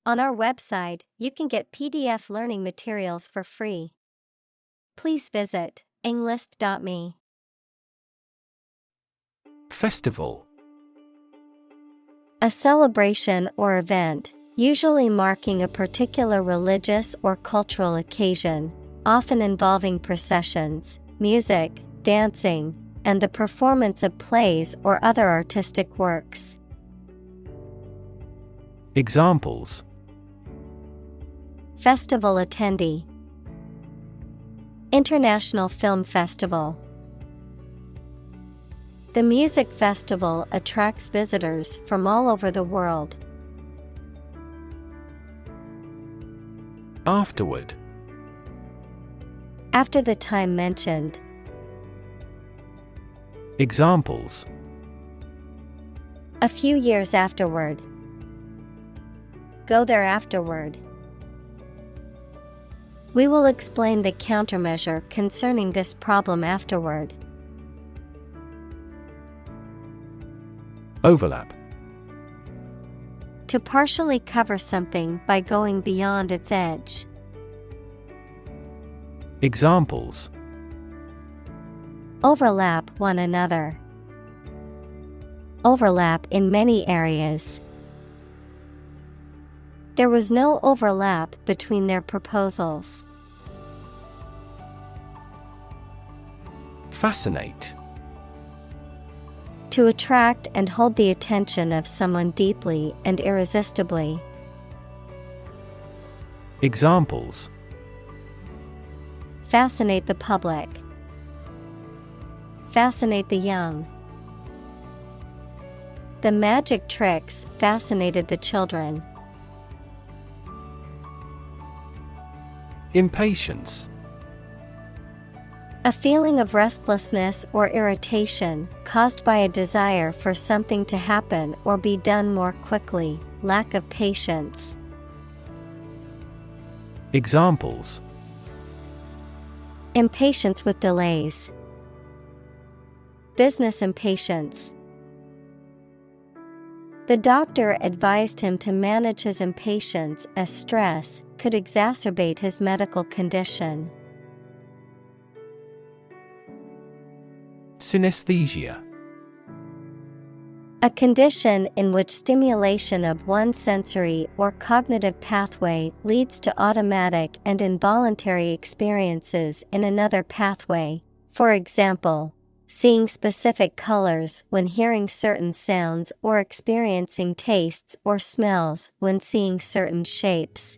On our website, you can get PDF learning materials for free. Please visit englist.me. Festival. A celebration or event, usually marking a particular religious or cultural occasion, often involving processions, music, dancing, and the performance of plays or other artistic works. Examples: Festival attendee. International Film Festival. The music festival attracts visitors from all over the world. Afterward. After the time mentioned. Examples: A few years afterward. Go there afterward. We will explain the countermeasure concerning this problem afterward. Overlap. To partially cover something by going beyond its edge. Examples: Overlap one another. Overlap in many areas. There was no overlap between their proposals. Fascinate. To attract and hold the attention of someone deeply and irresistibly. Examples: Fascinate the public. Fascinate the young. The magic tricks fascinated the children. Impatience. A feeling of restlessness or irritation caused by a desire for something to happen or be done more quickly, lack of patience. Examples: Impatience with delays. Business impatience. The doctor advised him to manage his impatience as stress could exacerbate his medical condition. Synesthesia. A condition in which stimulation of one sensory or cognitive pathway leads to automatic and involuntary experiences in another pathway. For example, seeing specific colors when hearing certain sounds or experiencing tastes or smells when seeing certain shapes.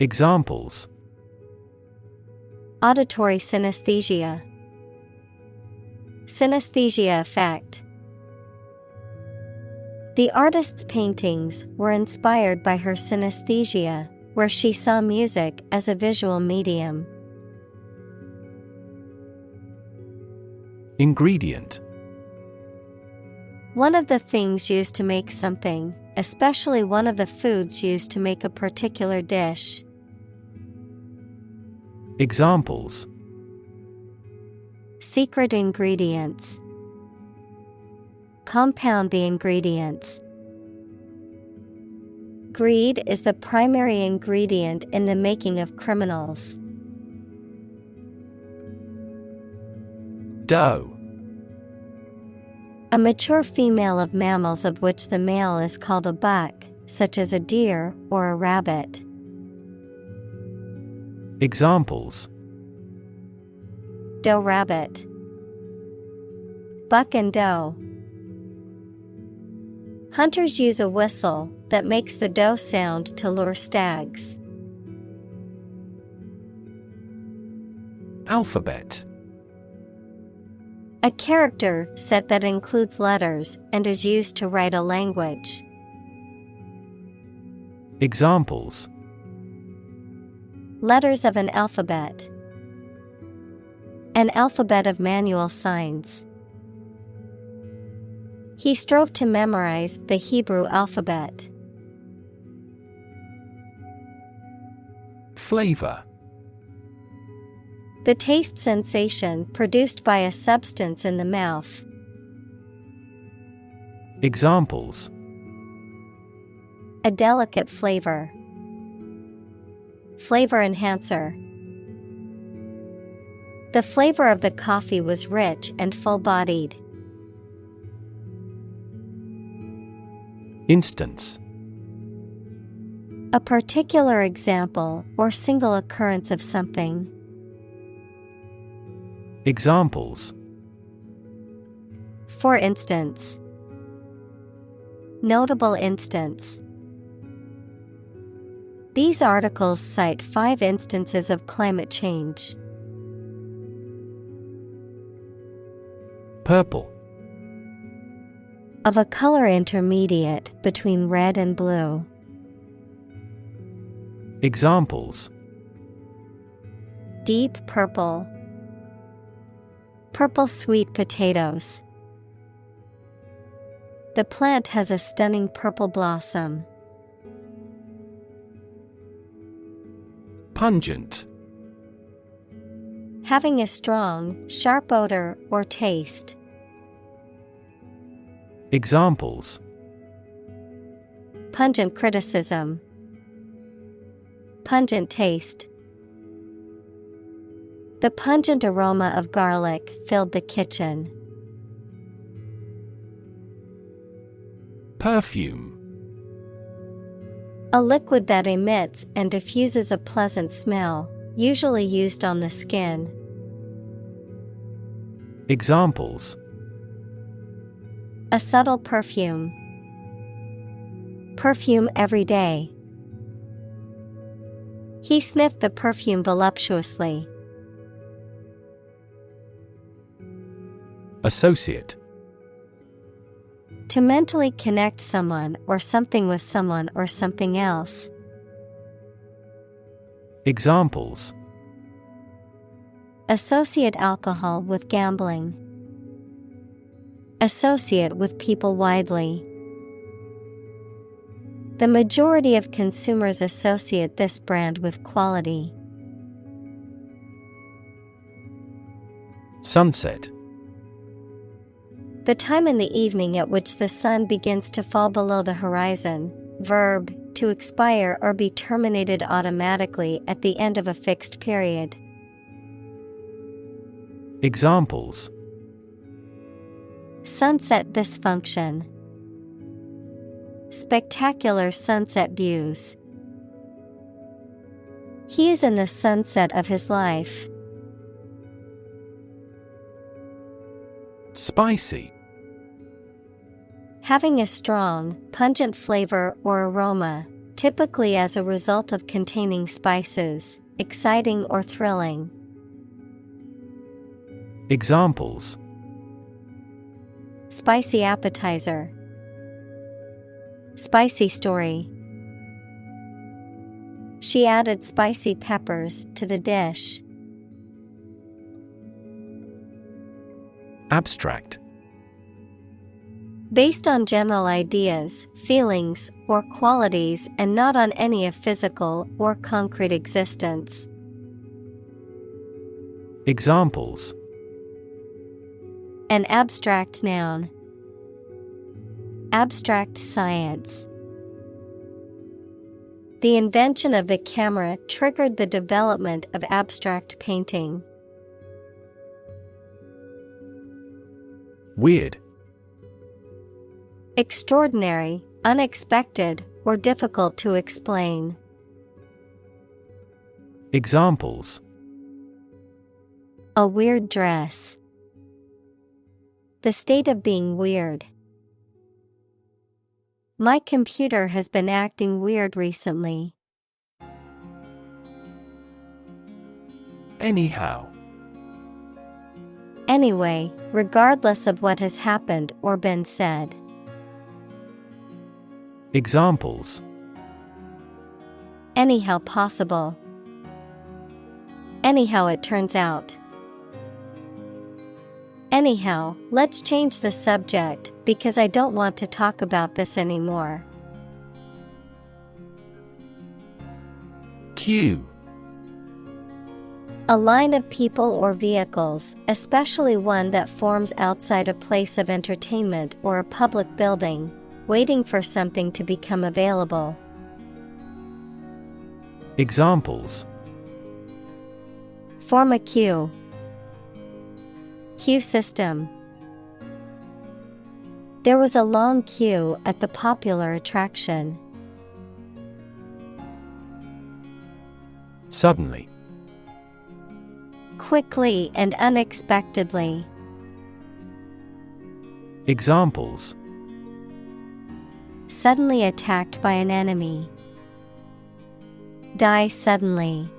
Examples: Auditory synesthesia. Synesthesia effect. The artist's paintings were inspired by her synesthesia, where she saw music as a visual medium. Ingredient. One of the things used to make something, especially one of the foods used to make a particular dish. Examples: Secret ingredients. Compound the ingredients. Greed is the primary ingredient in the making of criminals. Doe. A mature female of mammals of which the male is called a buck, such as a deer or a rabbit. Examples: Doe rabbit. Buck and doe. Hunters use a whistle that makes the doe sound to lure stags. Alphabet. A character set that includes letters and is used to write a language. Examples: Letters of an alphabet. An alphabet of manual signs. He strove to memorize the Hebrew alphabet. Flavor. The taste sensation produced by a substance in the mouth. Examples: A delicate flavor. Flavor enhancer. The flavor of the coffee was rich and full-bodied. Instance. A particular example or single occurrence of something. Examples. For instance. Notable instance. These articles cite 5 instances of climate change. Purple. Of a color intermediate between red and blue. Examples. Deep purple. Purple sweet potatoes. The plant has a stunning purple blossom. Pungent. Having a strong, sharp odor or taste. Examples. Pungent criticism. Pungent taste. The pungent aroma of garlic filled the kitchen. Perfume. A liquid that emits and diffuses a pleasant smell, usually used on the skin. Examples. A subtle perfume. Perfume every day. He sniffed the perfume voluptuously. Associate. To mentally connect someone or something with someone or something else. Examples. Associate alcohol with gambling. Associate with people widely. The majority of consumers associate this brand with quality. Sunset. The time in the evening at which the sun begins to fall below the horizon. Verb, to expire or be terminated automatically at the end of a fixed period. Examples. Sunset dysfunction. Spectacular sunset views. He is in the sunset of his life. Spicy. Having a strong, pungent flavor or aroma, typically as a result of containing spices, exciting or thrilling. Examples. Spicy appetizer. Spicy story. She added spicy peppers to the dish. Abstract. Based on general ideas, feelings, or qualities and not on any of physical or concrete existence. Examples. An abstract noun. Abstract science. The invention of the camera triggered the development of abstract painting. Weird. Extraordinary, unexpected, or difficult to explain. Examples. A weird dress. The state of being weird. My computer has been acting weird recently. Anyhow. Anyway, regardless of what has happened or been said. Examples. Anyhow possible. Anyhow it turns out. Anyhow, let's change the subject because I don't want to talk about this anymore. Queue. A line of people or vehicles, especially one that forms outside a place of entertainment or a public building. waiting for something to become available. Examples: Form a queue. Queue system. There was a long queue at the popular attraction. Suddenly. Quickly and unexpectedly. Examples: Suddenly attacked by an enemy. Die suddenly.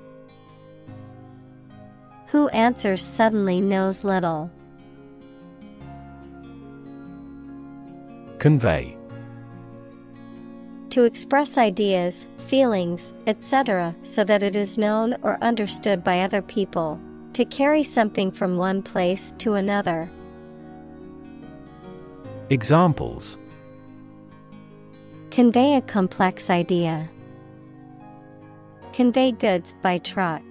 Who answers suddenly knows little. Convey. To express ideas, feelings, etc., so that it is known or understood by other people. To carry something from one place to another. Examples: Convey a complex idea. Convey goods by truck.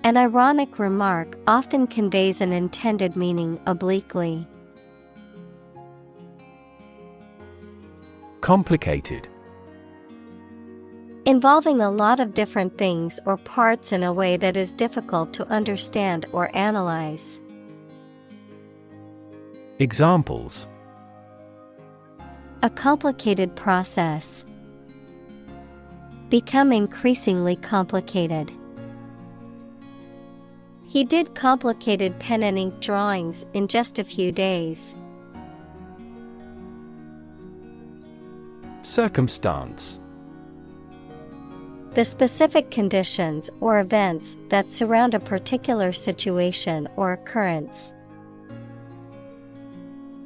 An ironic remark often conveys an intended meaning obliquely. Complicated. Involving a lot of different things or parts in a way that is difficult to understand or analyze. Examples: A complicated process. Become increasingly complicated. He did complicated pen and ink drawings in just a few days. Circumstance. The specific conditions or events that surround a particular situation or occurrence.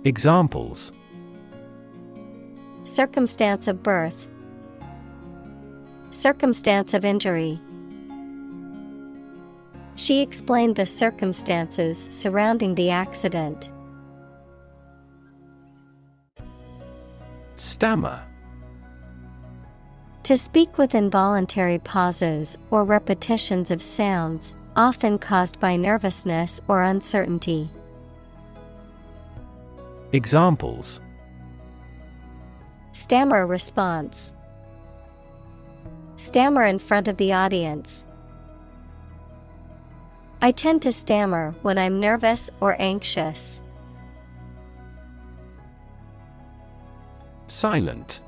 Examples: Circumstance of birth. Circumstance of injury. She explained the circumstances surrounding the accident. Stammer. To speak with involuntary pauses or repetitions of sounds, often caused by nervousness or uncertainty. Examples: Stammer response. Stammer in front of the audience. I tend to stammer when I'm nervous or anxious. Silent.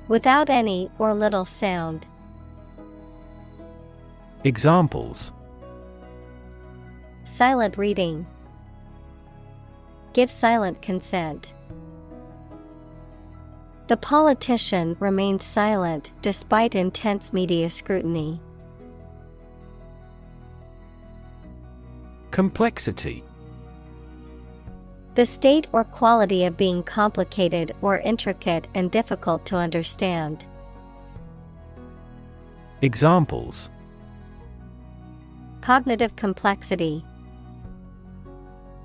Without any or little sound. Examples: Silent reading. Give silent consent. The politician remained silent despite intense media scrutiny. Complexity. The state or quality of being complicated or intricate and difficult to understand. Examples: Cognitive complexity.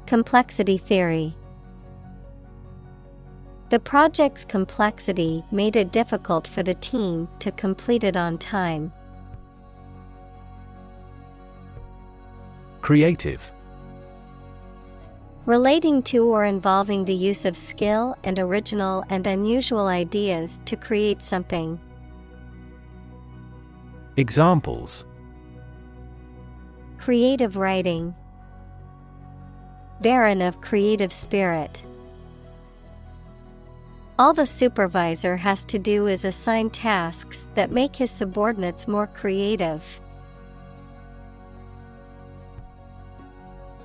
Complexity theory. The project's complexity made it difficult for the team to complete it on time. Creative. Relating to or involving the use of skill and original and unusual ideas to create something. Examples: Creative writing. Barren of creative spirit. All the supervisor has to do is assign tasks that make his subordinates more creative.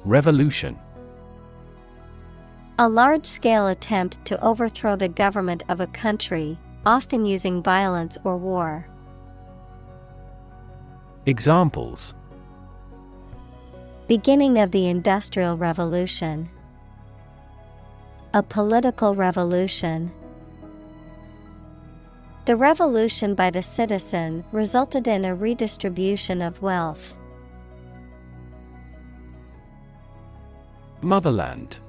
Revolution. A large-scale attempt to overthrow the government of a country, often using violence or war. Examples: Beginning of the Industrial Revolution. A political revolution. The revolution by the citizen resulted in a redistribution of wealth. Motherland.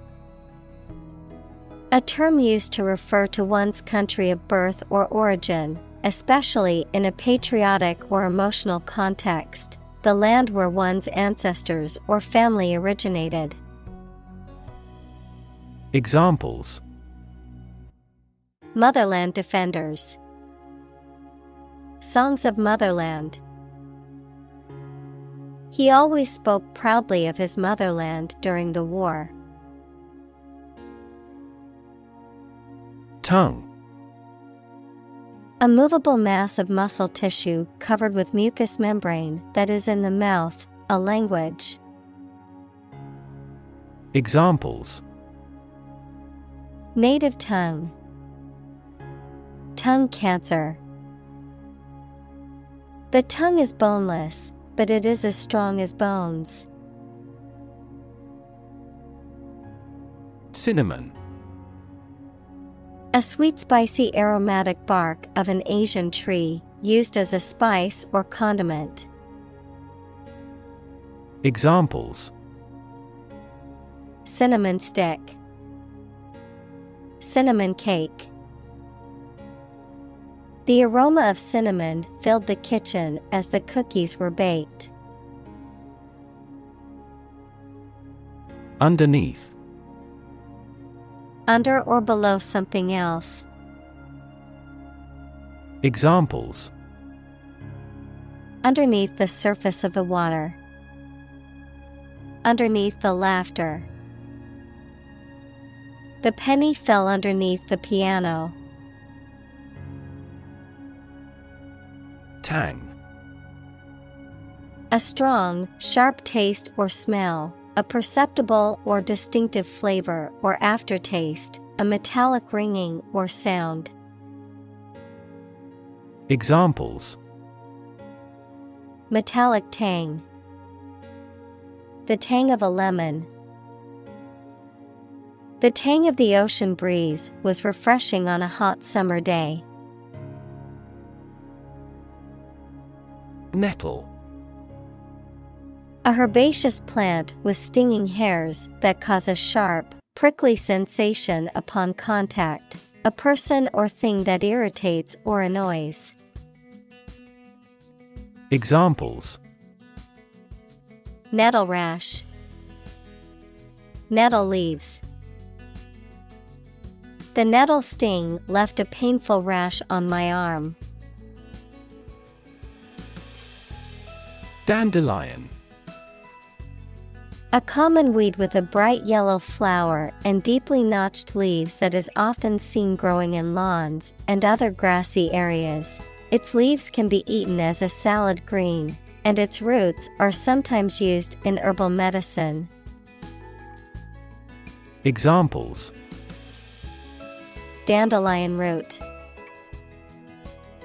A term used to refer to one's country of birth or origin, especially in a patriotic or emotional context, the land where one's ancestors or family originated. Examples: Motherland defenders. Songs of Motherland. He always spoke proudly of his motherland during the war. Tongue. A movable mass of muscle tissue covered with mucous membrane that is in the mouth, a language. Examples: Native tongue. Tongue cancer. The tongue is boneless, but it is as strong as bones. Cinnamon. A sweet spicy aromatic bark of an Asian tree, used as a spice or condiment. Examples: Cinnamon stick. Cinnamon cake. The aroma of cinnamon filled the kitchen as the cookies were baked. Underneath. Under or below something else. Examples: Underneath the surface of the water. Underneath the laughter. The penny fell underneath the piano. Tang. A strong, sharp taste or smell, a perceptible or distinctive flavor or aftertaste, a metallic ringing or sound. Examples: Metallic tang. The tang of a lemon. The tang of the ocean breeze was refreshing on a hot summer day. Nettle. A herbaceous plant with stinging hairs that cause a sharp, prickly sensation upon contact, a person or thing that irritates or annoys. Examples: Nettle rash. Nettle leaves. The nettle sting left a painful rash on my arm. Dandelion. A common weed with a bright yellow flower and deeply notched leaves that is often seen growing in lawns and other grassy areas. Its leaves can be eaten as a salad green, and its roots are sometimes used in herbal medicine. Examples: Dandelion root.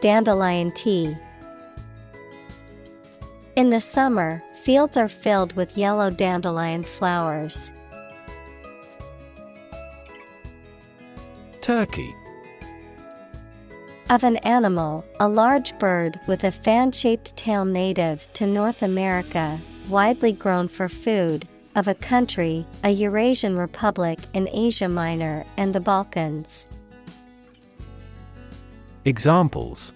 Dandelion tea. In the summer, fields are filled with yellow dandelion flowers. Turkey. Of an animal, a large bird with a fan-shaped tail native to North America, widely grown for food. Of a country, a Eurasian republic in Asia Minor and the Balkans. Examples: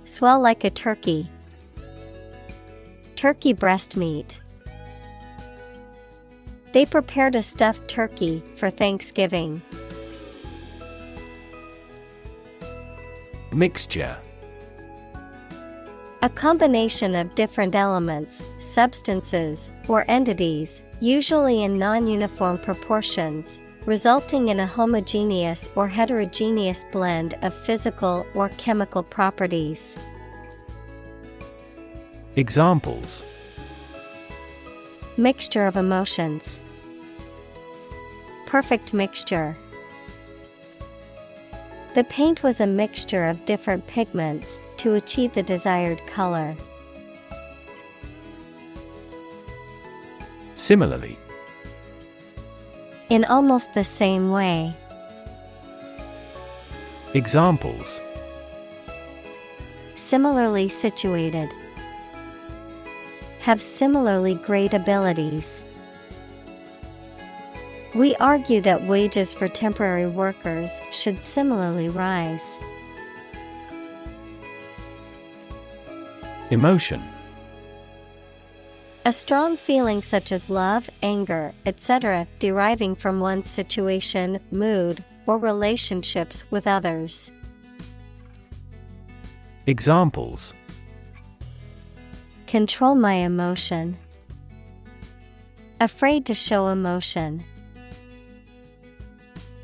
Swell like a turkey. Turkey breast meat. They prepared a stuffed turkey for Thanksgiving. Mixture. A combination of different elements, substances, or entities, usually in non-uniform proportions, resulting in a homogeneous or heterogeneous blend of physical or chemical properties. Examples: Mixture of emotions. Perfect mixture. The paint was a mixture of different pigments to achieve the desired color. Similarly. In almost the same way. Examples: Similarly situated. Have similarly great abilities. We argue that wages for temporary workers should similarly rise. Emotion. A strong feeling such as love, anger, etc., deriving from one's situation, mood, or relationships with others. Examples: Control my emotion. Afraid to show emotion.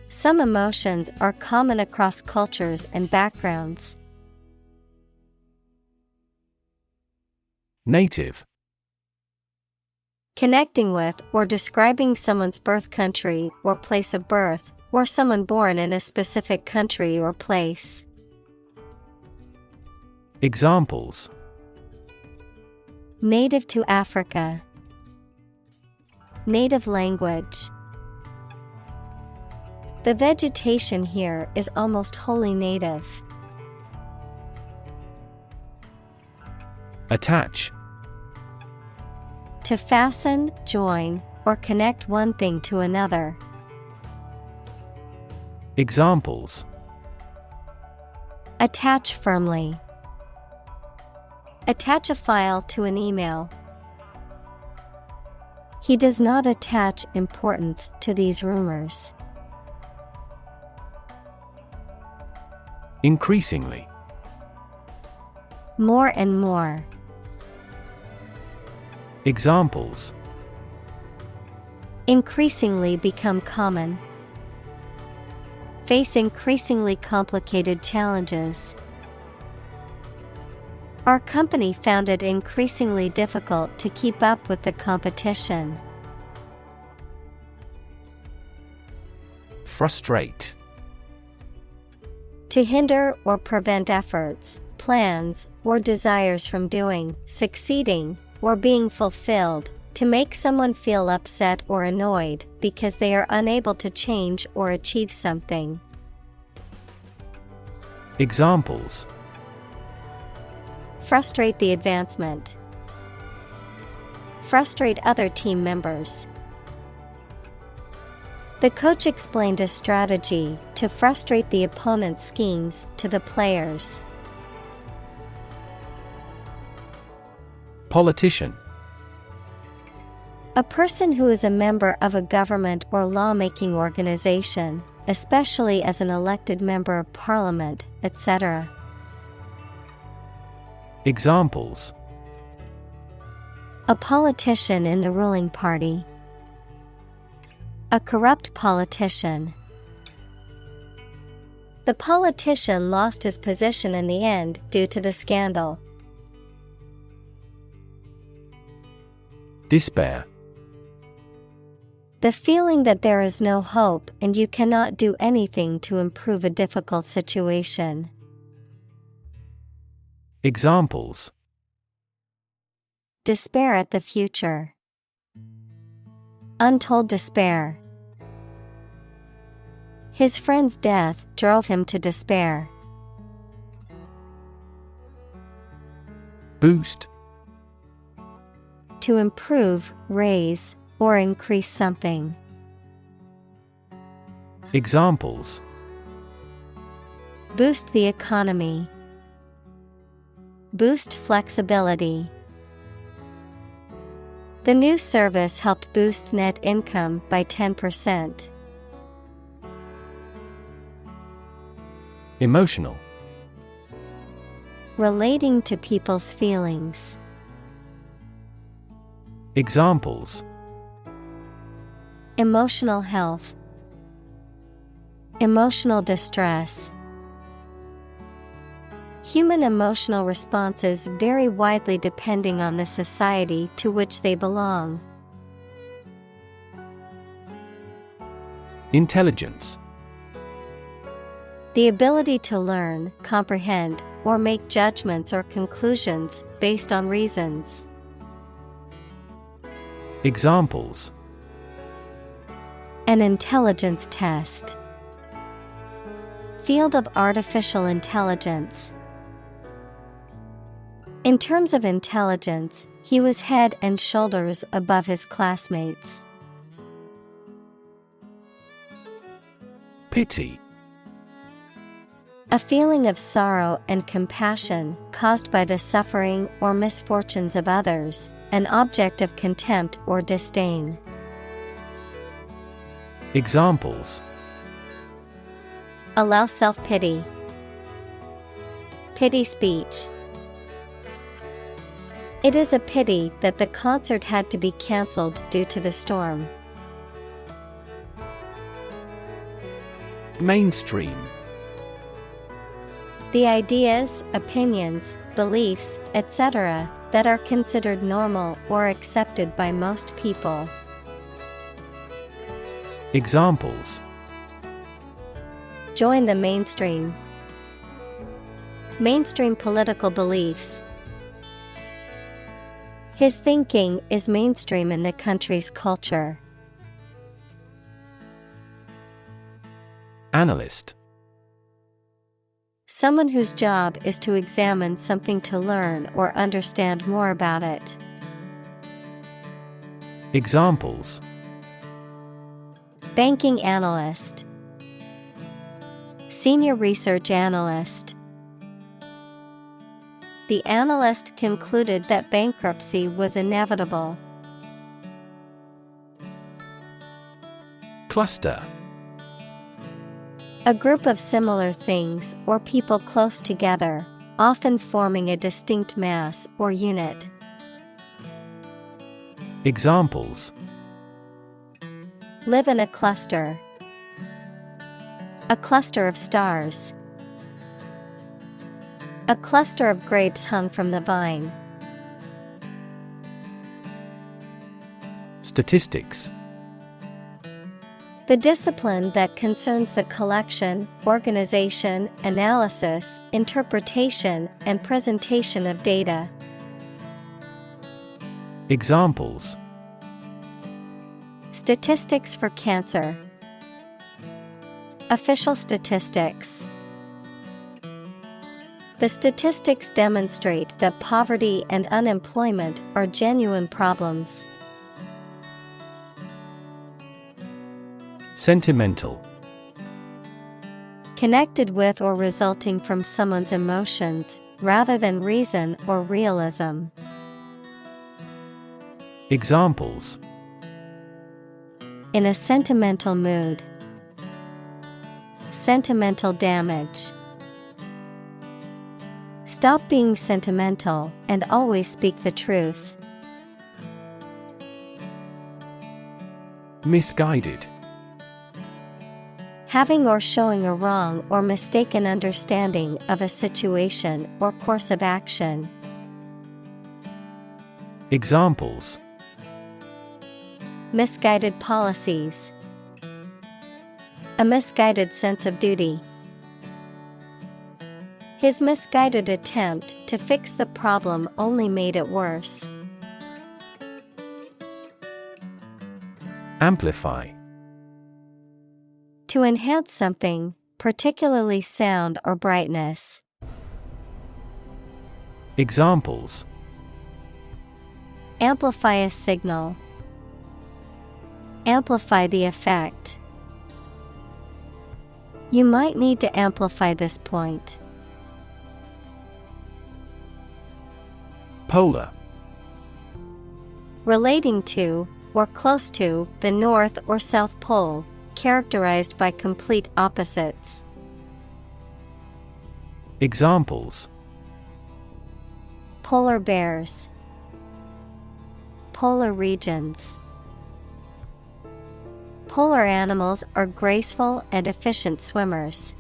Some emotions are common across cultures and backgrounds. Native. Connecting with or describing someone's birth country or place of birth, or someone born in a specific country or place. Examples: Native to Africa. Native language. The vegetation here is almost wholly native. Attach. To fasten, join, or connect one thing to another. Examples: Attach firmly. Attach a file to an email. He does not attach importance to these rumors. Increasingly. More and more. Examples: Increasingly become common. Face increasingly complicated challenges. Our company found it increasingly difficult to keep up with the competition. Frustrate. To hinder or prevent efforts, plans, or desires from doing, succeeding, or being fulfilled. To make someone feel upset or annoyed because they are unable to change or achieve something. Examples: Frustrate the advancement. Frustrate other team members. The coach explained a strategy to frustrate the opponent's schemes to the players. Politician. A person who is a member of a government or lawmaking organization, especially as an elected member of parliament, etc. Examples: A politician in the ruling party. A corrupt politician. The politician lost his position in the end due to the scandal. Despair. The feeling that there is no hope and you cannot do anything to improve a difficult situation. Examples: Despair at the future. Untold despair. His friend's death drove him to despair. Boost. To improve, raise, or increase something. Examples: Boost the economy. Boost flexibility. The new service helped boost net income by 10%. Emotional. Relating to people's feelings. Examples: Emotional health. Emotional distress. Human emotional responses vary widely depending on the society to which they belong. Intelligence. The ability to learn, comprehend, or make judgments or conclusions based on reasons. Examples: An intelligence test. Field of artificial intelligence. In terms of intelligence, he was head and shoulders above his classmates. Pity. A feeling of sorrow and compassion caused by the suffering or misfortunes of others, an object of contempt or disdain. Examples: allow self-pity, pity speech. It is a pity that the concert had to be cancelled due to the storm. Mainstream. The ideas, opinions, beliefs, etc., that are considered normal or accepted by most people. Examples: join the mainstream, mainstream political beliefs. His thinking is mainstream in the country's culture. Analyst. Someone whose job is to examine something to learn or understand more about it. Examples: banking analyst, senior research analyst. The analyst concluded that bankruptcy was inevitable. Cluster. A group of similar things or people close together, often forming a distinct mass or unit. Examples: live in a cluster, a cluster of stars. A cluster of grapes hung from the vine. Statistics. The discipline that concerns the collection, organization, analysis, interpretation, and presentation of data. Examples: statistics for cancer, official statistics. The statistics demonstrate that poverty and unemployment are genuine problems. Sentimental. Connected with or resulting from someone's emotions, rather than reason or realism. Examples: in a sentimental mood, sentimental damage. Stop being sentimental and always speak the truth. Misguided. Having or showing a wrong or mistaken understanding of a situation or course of action. Examples: misguided policies, a misguided sense of duty. His misguided attempt to fix the problem only made it worse. Amplify. To enhance something, particularly sound or brightness. Examples: amplify a signal, amplify the effect. You might need to amplify this point. Polar. Relating to, or close to, the North or South Pole, characterized by complete opposites. Examples: polar bears, polar regions. Polar animals are graceful and efficient swimmers.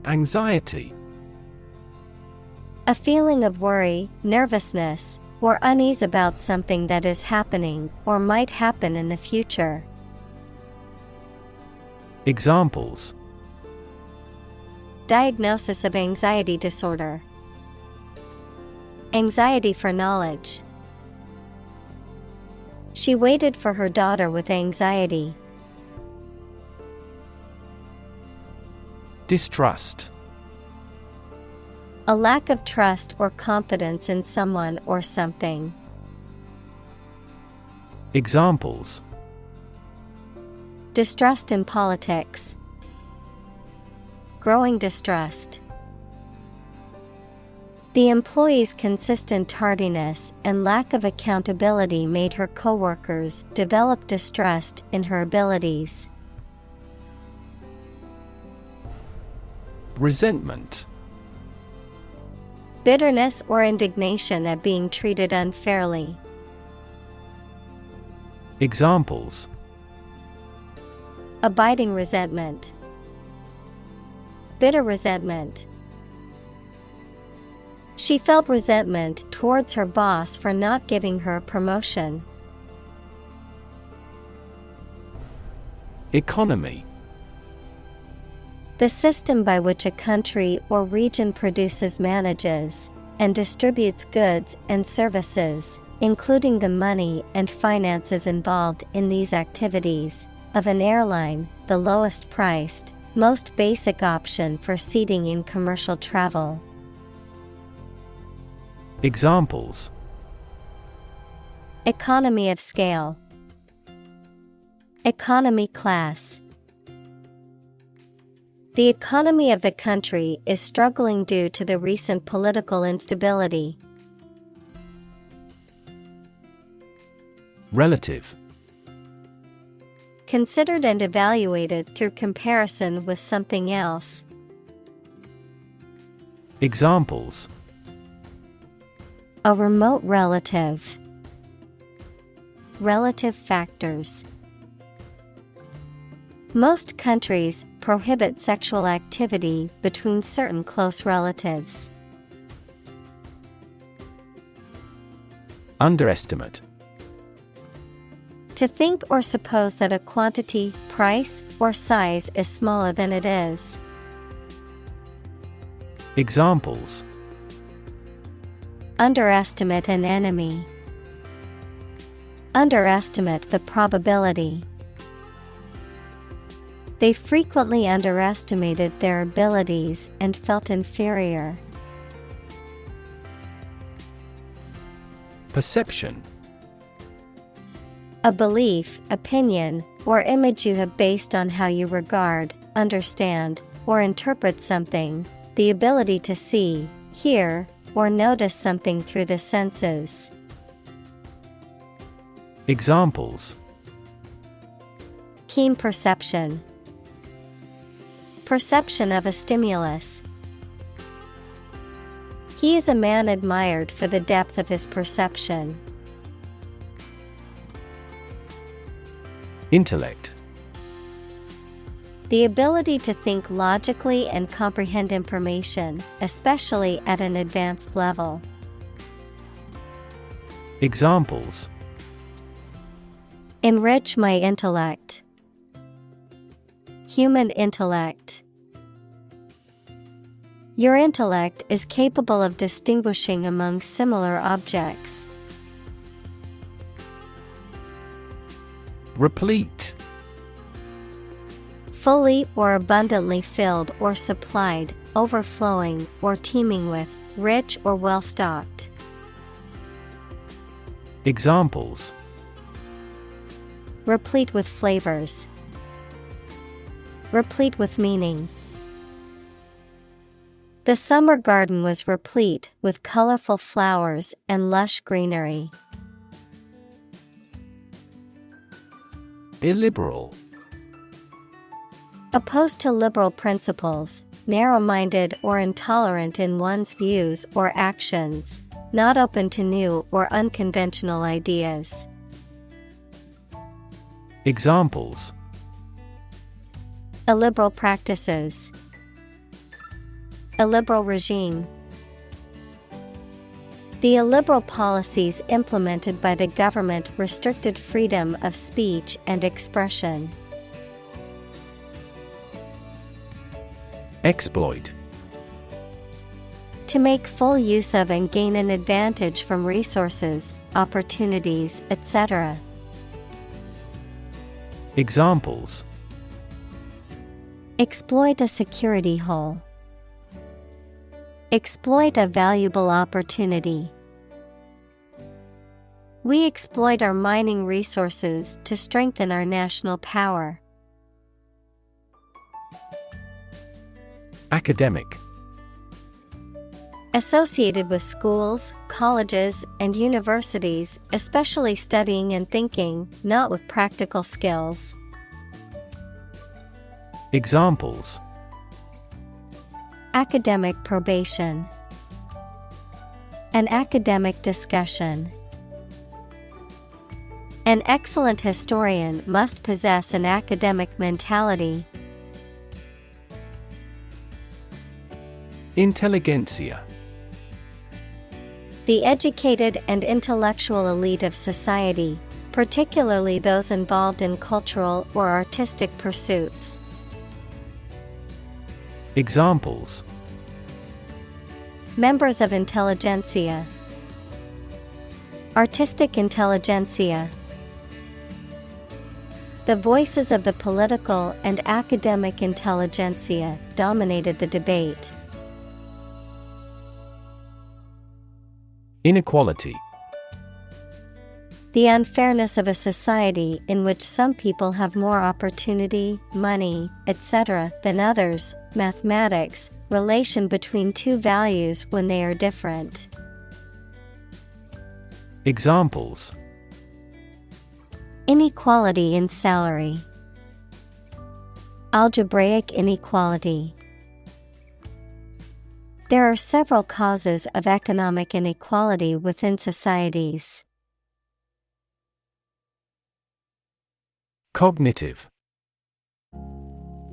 Anxiety. A feeling of worry, nervousness, or unease about something that is happening or might happen in the future. Examples: diagnosis of anxiety disorder, anxiety for knowledge. She waited for her daughter with anxiety. Distrust. A lack of trust or confidence in someone or something. Examples: distrust in politics, growing distrust. The employee's consistent tardiness and lack of accountability made her coworkers develop distrust in her abilities. Resentment. Bitterness or indignation at being treated unfairly. Examples: Abiding resentment. Bitter resentment. She felt resentment towards her boss for not giving her a promotion. Economy. The system by which a country or region produces, manages, and distributes goods and services, including the money and finances involved in these activities, of an airline, the lowest priced, most basic option for seating in commercial travel. Examples: Economy of scale. Economy class. The economy of the country is struggling due to the recent political instability. Relative. Considered and evaluated through comparison with something else. Examples: A remote relative. Relative factors. Most countries prohibit sexual activity between certain close relatives. Underestimate. To think or suppose that a quantity, price, or size is smaller than it is. Examples: Underestimate an enemy. Underestimate the probability. They frequently underestimated their abilities and felt inferior. Perception. A belief, opinion, or image you have based on how you regard, understand, or interpret something, the ability to see, hear, or notice something through the senses. Examples: Keen perception. Perception of a stimulus. He is a man admired for the depth of his perception. Intellect. The ability to think logically and comprehend information, especially at an advanced level. Examples: Enrich my intellect. Human intellect. Your intellect is capable of distinguishing among similar objects. Replete. Fully or abundantly filled or supplied, overflowing or teeming with, rich or well-stocked. Examples: Replete with flavors. Replete with meaning. The summer garden was replete with colorful flowers and lush greenery. Illiberal. Opposed to liberal principles, narrow-minded or intolerant in one's views or actions, not open to new or unconventional ideas. Examples: Illiberal practices. Illiberal regime. The illiberal policies implemented by the government restricted freedom of speech and expression. Exploit. To make full use of and gain an advantage from resources, opportunities, etc. Examples: Exploit a security hole. Exploit a valuable opportunity. We exploit our mining resources to strengthen our national power. Academic. Associated with schools, colleges, and universities, especially studying and thinking, not with practical skills. Examples: Academic probation. An academic discussion. An excellent historian must possess an academic mentality. Intelligentsia. The educated and intellectual elite of society, particularly those involved in cultural or artistic pursuits. Examples: Members of intelligentsia. Artistic intelligentsia. The voices of the political and academic intelligentsia dominated the debate. Inequality. The unfairness of a society in which some people have more opportunity, money, etc. than others. Mathematics, relation between two values when they are different. Examples: Inequality in salary. Algebraic inequality. There are several causes of economic inequality within societies. Cognitive.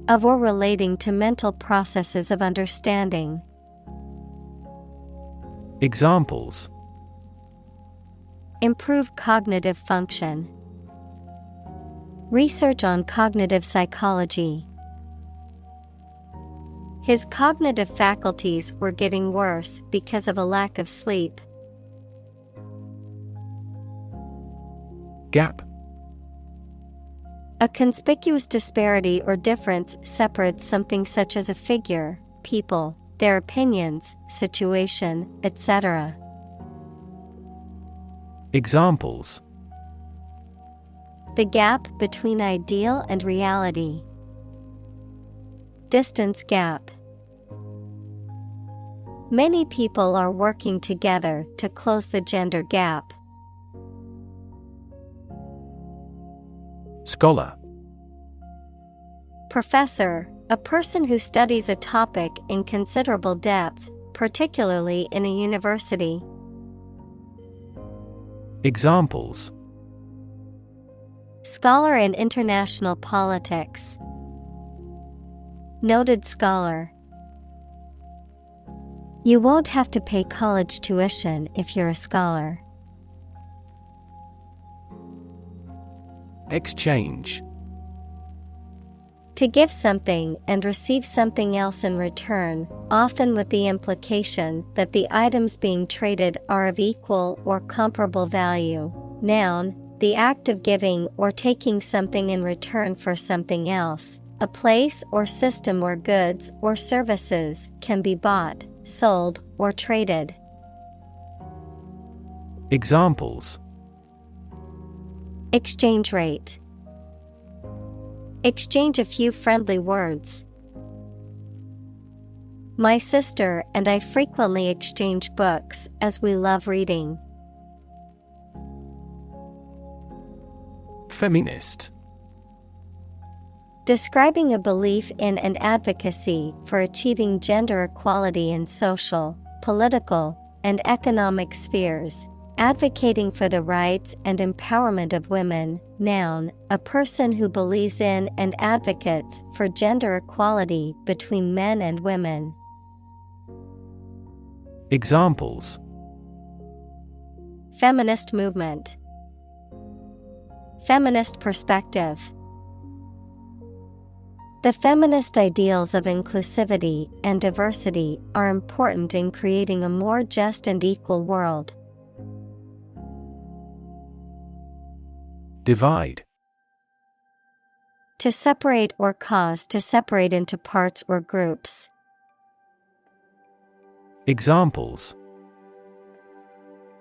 Of or relating to mental processes of understanding. Examples: Improve cognitive function. Research on cognitive psychology. His cognitive faculties were getting worse because of a lack of sleep. Gap. A conspicuous disparity or difference separates something such as a figure, people, their opinions, situation, etc. Examples: The gap between ideal and reality. Distance gap. Many people are working together to close the gender gap. Scholar. Professor, a person who studies a topic in considerable depth, particularly in a university. Examples: Scholar in international politics. Noted scholar. You won't have to pay college tuition if you're a scholar. Exchange. To give something and receive something else in return, often with the implication that the items being traded are of equal or comparable value. Noun, the act of giving or taking something in return for something else. A place or system where goods or services can be bought, sold, or traded. Examples: Exchange rate. Exchange a few friendly words. My sister and I frequently exchange books as we love reading. Feminist. Describing a belief in and advocacy for achieving gender equality in social, political, and economic spheres. Advocating for the rights and empowerment of women. Noun, a person who believes in and advocates for gender equality between men and women. Examples: Feminist movement. Feminist perspective. The feminist ideals of inclusivity and diversity are important in creating a more just and equal world. Divide. To separate or cause to separate into parts or groups. Examples: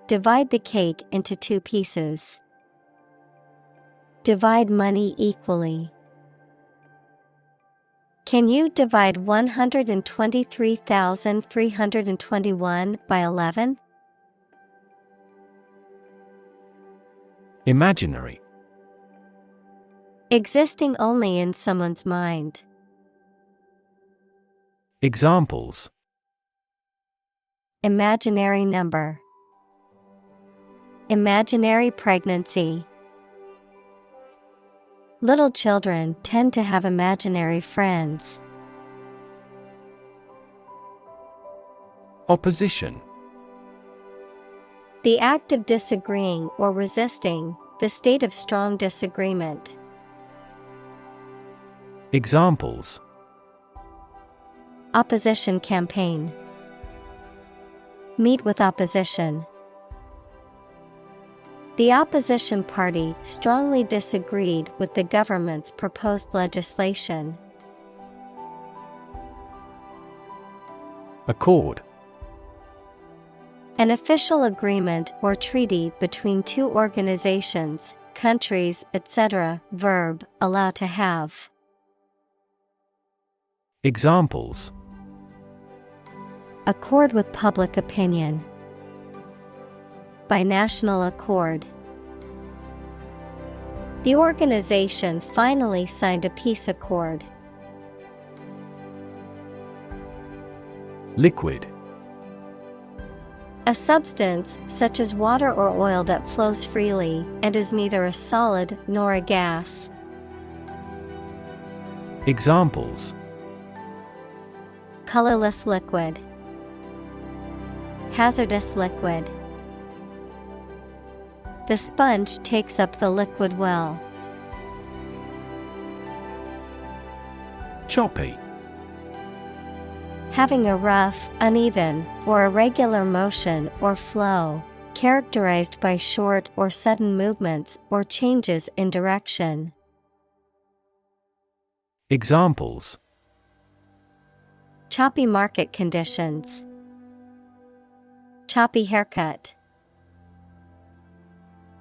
Divide the cake into 2 pieces. Divide money equally. Can you divide 123,321 by 11? Imaginary. Existing only in someone's mind. Examples: Imaginary number. Imaginary pregnancy. Little children tend to have imaginary friends. Opposition. The act of disagreeing or resisting, the state of strong disagreement. Examples: Opposition campaign. Meet with opposition. The opposition party strongly disagreed with the government's proposed legislation. Accord. An official agreement or treaty between two organizations, countries, etc. Verb, allow to have. Examples: Accord with public opinion. By national accord. The organization finally signed a peace accord. Liquid. A substance, such as water or oil, that flows freely, and is neither a solid nor a gas. Examples: Colorless liquid. Hazardous liquid. The sponge takes up the liquid well. Choppy. Having a rough, uneven, or irregular motion or flow, characterized by short or sudden movements or changes in direction. Examples: Choppy market conditions. Choppy haircut.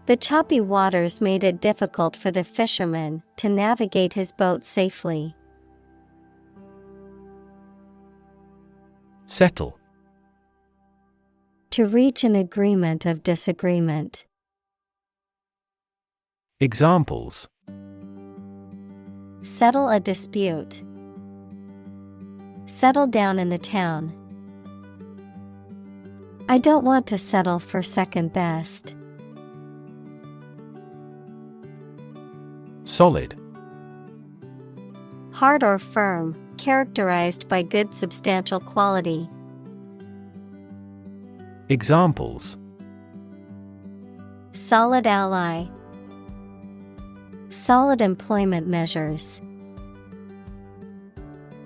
The choppy waters made it difficult for the fisherman to navigate his boat safely. Settle. To reach an agreement of disagreement. Examples: Settle a dispute. Settle down in the town. I don't want to settle for second best. Solid. Hard or firm, characterized by good substantial quality. Examples: Solid ally. Solid employment measures.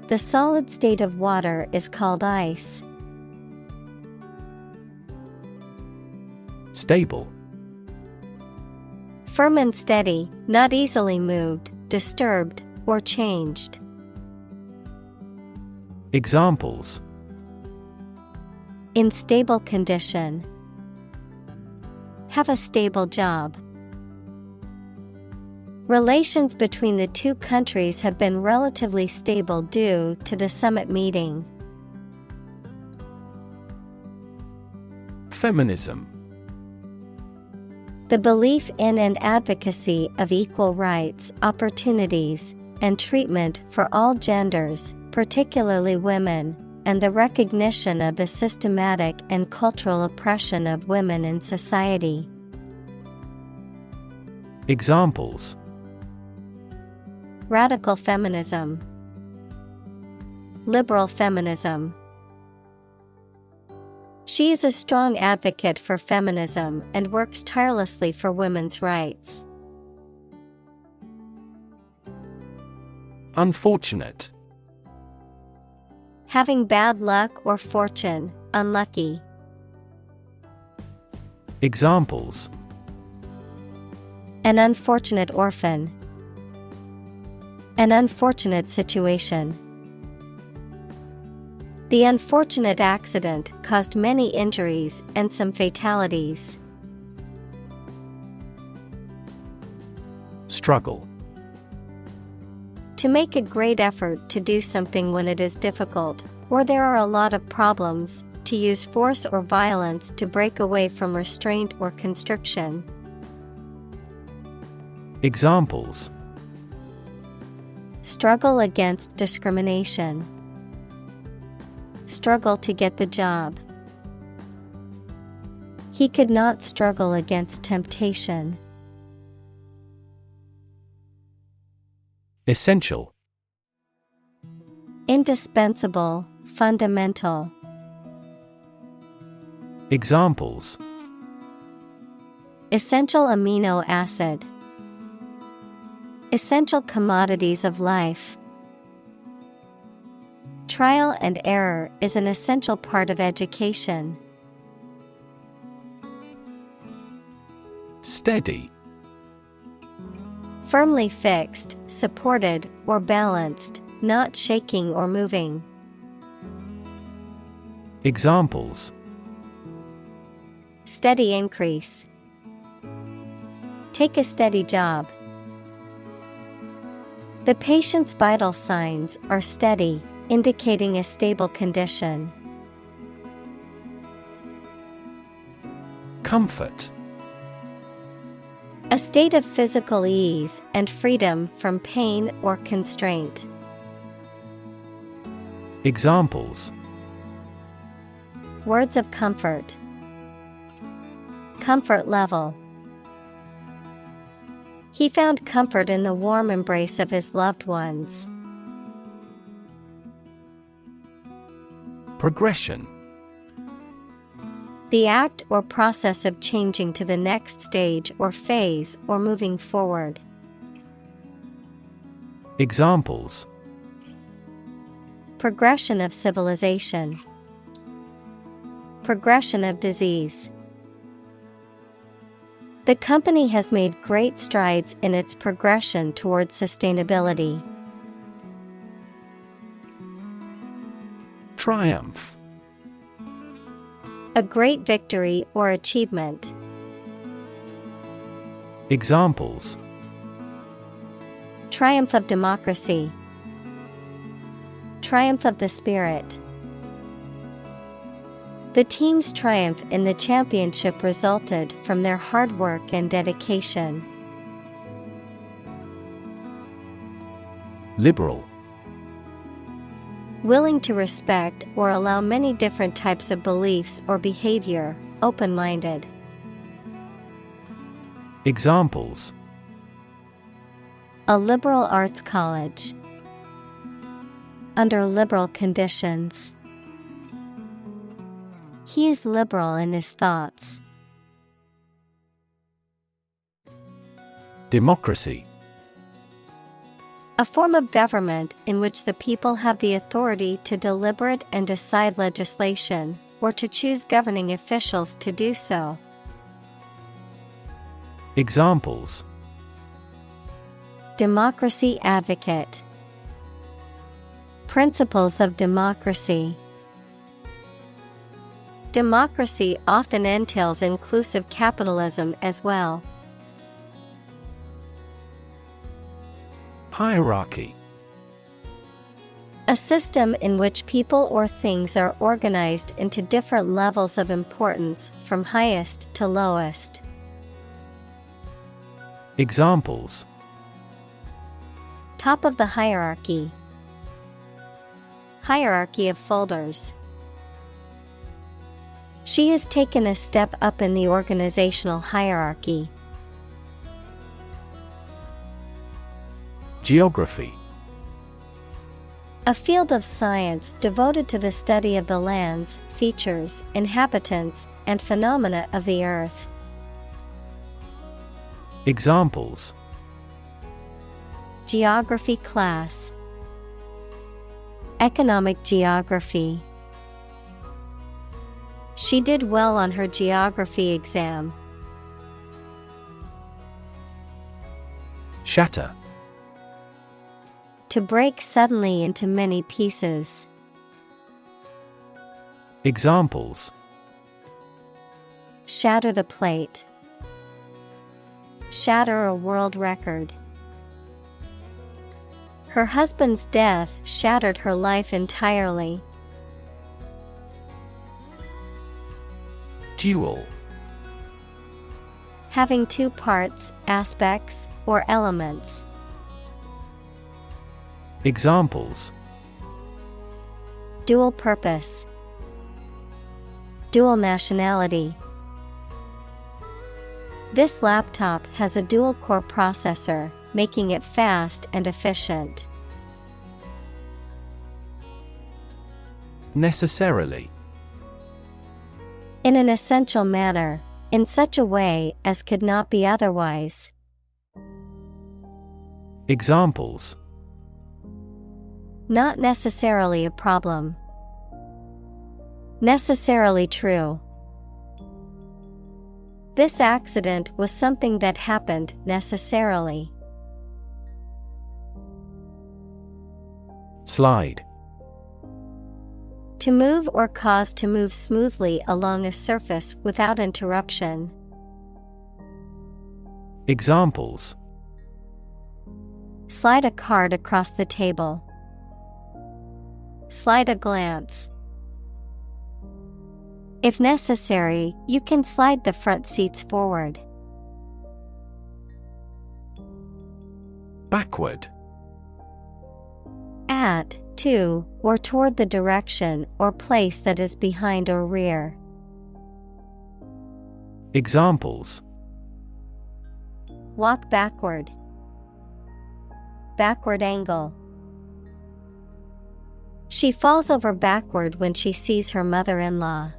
The solid state of water is called ice. Stable. Firm and steady, not easily moved, disturbed, or changed. Examples: In stable condition. Have a stable job. Relations between the two countries have been relatively stable due to the summit meeting. Feminism. The belief in and advocacy of equal rights, opportunities, and treatment for all genders, particularly women, and the recognition of the systematic and cultural oppression of women in society. Examples: Radical feminism. Liberal feminism. She is a strong advocate for feminism and works tirelessly for women's rights. Unfortunate. Having bad luck or fortune, unlucky. Examples: An unfortunate orphan. An unfortunate situation. The unfortunate accident caused many injuries and some fatalities. Struggle. To make a great effort to do something when it is difficult, or there are a lot of problems, to use force or violence to break away from restraint or constriction. Examples: struggle against discrimination, struggle to get the job. He could not struggle against temptation. Essential. Indispensable, fundamental. Examples: essential amino acid, essential commodities of life. Trial and error is an essential part of education. Steady. Firmly fixed, supported, or balanced, not shaking or moving. Examples: steady increase, take a steady job. The patient's vital signs are steady, indicating a stable condition. Comfort. A state of physical ease and freedom from pain or constraint. Examples: words of comfort, comfort level. He found comfort in the warm embrace of his loved ones. Progression. The act or process of changing to the next stage or phase or moving forward. Examples: progression of civilization, progression of disease. The company has made great strides in its progression towards sustainability. Triumph. A great victory or achievement. Examples: triumph of democracy, triumph of the spirit. The team's triumph in the championship resulted from their hard work and dedication. Liberal. Willing to respect or allow many different types of beliefs or behavior, open-minded. Examples: a liberal arts college. Under liberal conditions. He is liberal in his thoughts. Democracy. A form of government in which the people have the authority to deliberate and decide legislation, or to choose governing officials to do so. Examples: democracy advocate. Principles of democracy. Democracy often entails inclusive capitalism as well. Hierarchy. A system in which people or things are organized into different levels of importance from highest to lowest. Examples: top of the hierarchy. Hierarchy of folders. She has taken a step up in the organizational hierarchy. Geography. A field of science devoted to the study of the lands, features, inhabitants, and phenomena of the earth. Examples: geography class. Economic geography. She did well on her geography exam. Shatter. To break suddenly into many pieces. Examples: shatter the plate. Shatter a world record. Her husband's death shattered her life entirely. Dual. Having two parts, aspects, or elements. Examples: Dual purpose. Dual nationality. This laptop has a dual-core processor, making it fast and efficient. Necessarily. In an essential manner, in such a way as could not be otherwise. Examples: Not necessarily a problem. Necessarily true. This accident was something that happened necessarily. Slide. To move or cause to move smoothly along a surface without interruption. Examples: Slide a card across the table. Slide a glance. If necessary, you can slide the front seats forward. Backward. At, to, or toward the direction or place that is behind or rear. Examples: Walk backward. Backward angle. She falls over backward when she sees her mother-in-law.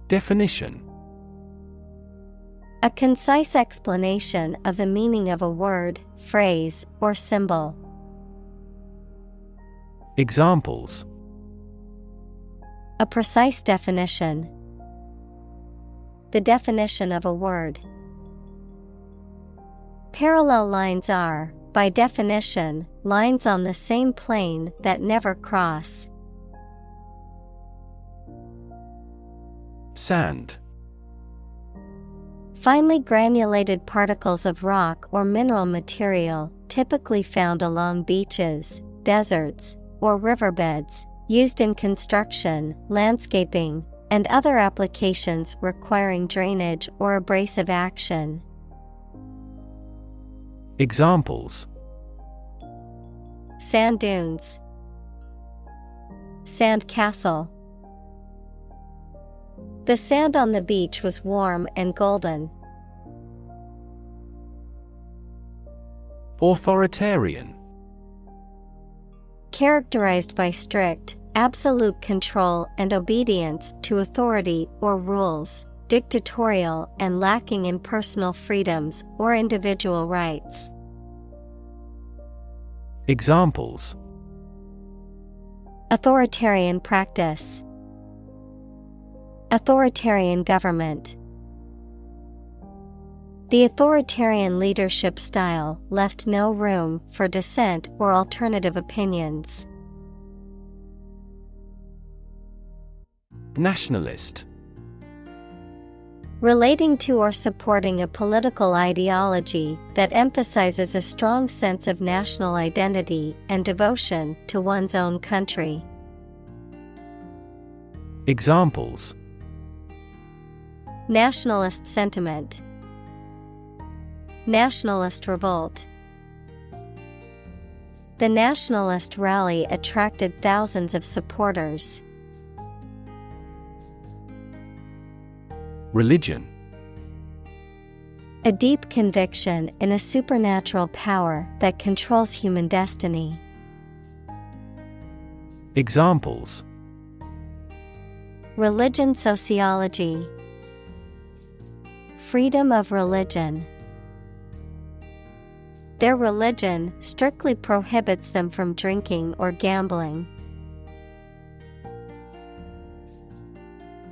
Definition: A concise explanation of the meaning of a word, phrase, or symbol. Examples: A precise definition. The definition of a word. Parallel lines are, by definition, lines on the same plane that never cross. Sand. Finely granulated particles of rock or mineral material, typically found along beaches, deserts, or riverbeds, used in construction, landscaping, and other applications requiring drainage or abrasive action. Examples: Sand dunes. Sand castle. The sand on the beach was warm and golden. Authoritarian. Characterized by strict, absolute control and obedience to authority or rules, dictatorial and lacking in personal freedoms or individual rights. Examples: Authoritarian practice. Authoritarian government. The authoritarian leadership style left no room for dissent or alternative opinions. Nationalist. Relating to or supporting a political ideology that emphasizes a strong sense of national identity and devotion to one's own country. Examples: Nationalist sentiment. Nationalist revolt. The nationalist rally attracted thousands of supporters. Religion. A deep conviction in a supernatural power that controls human destiny. Examples: Religion sociology. Freedom of religion. Their religion strictly prohibits them from drinking or gambling.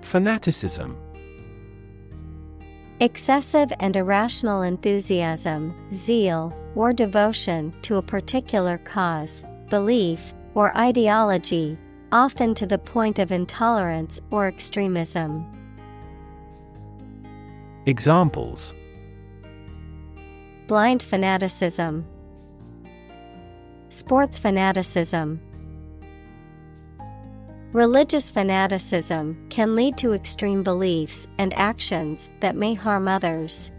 Fanaticism. Excessive and irrational enthusiasm, zeal, or devotion to a particular cause, belief, or ideology, often to the point of intolerance or extremism. Examples: blind fanaticism, sports fanaticism. Religious fanaticism can lead to extreme beliefs and actions that may harm others.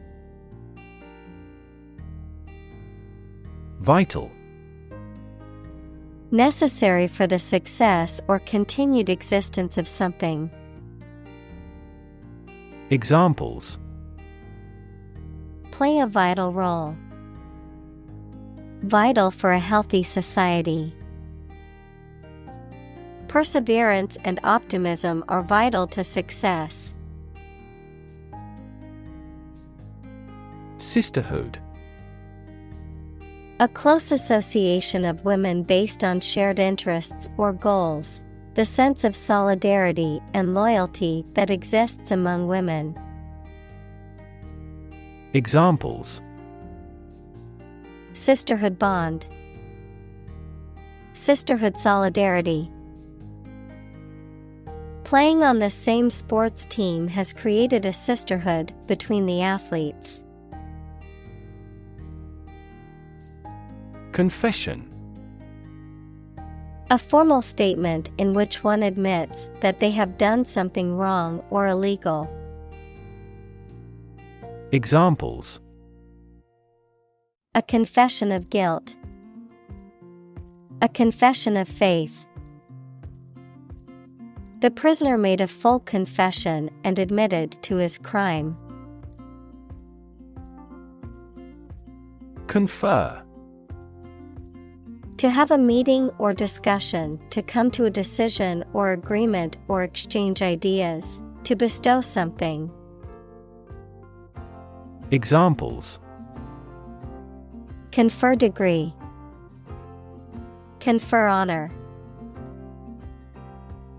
Vital. Necessary for the success or continued existence of something. Examples: Play a vital role. Vital for a healthy society. Perseverance and optimism are vital to success. Sisterhood. A close association of women based on shared interests or goals, the sense of solidarity and loyalty that exists among women. Examples: Sisterhood bond. Sisterhood solidarity. Playing on the same sports team has created a sisterhood between the athletes. Confession. A formal statement in which one admits that they have done something wrong or illegal. Examples: A confession of guilt. A confession of faith. The prisoner made a full confession and admitted to his crime. Confer. To have a meeting or discussion, to come to a decision or agreement or exchange ideas, to bestow something. Examples: Confer degree. Confer honor.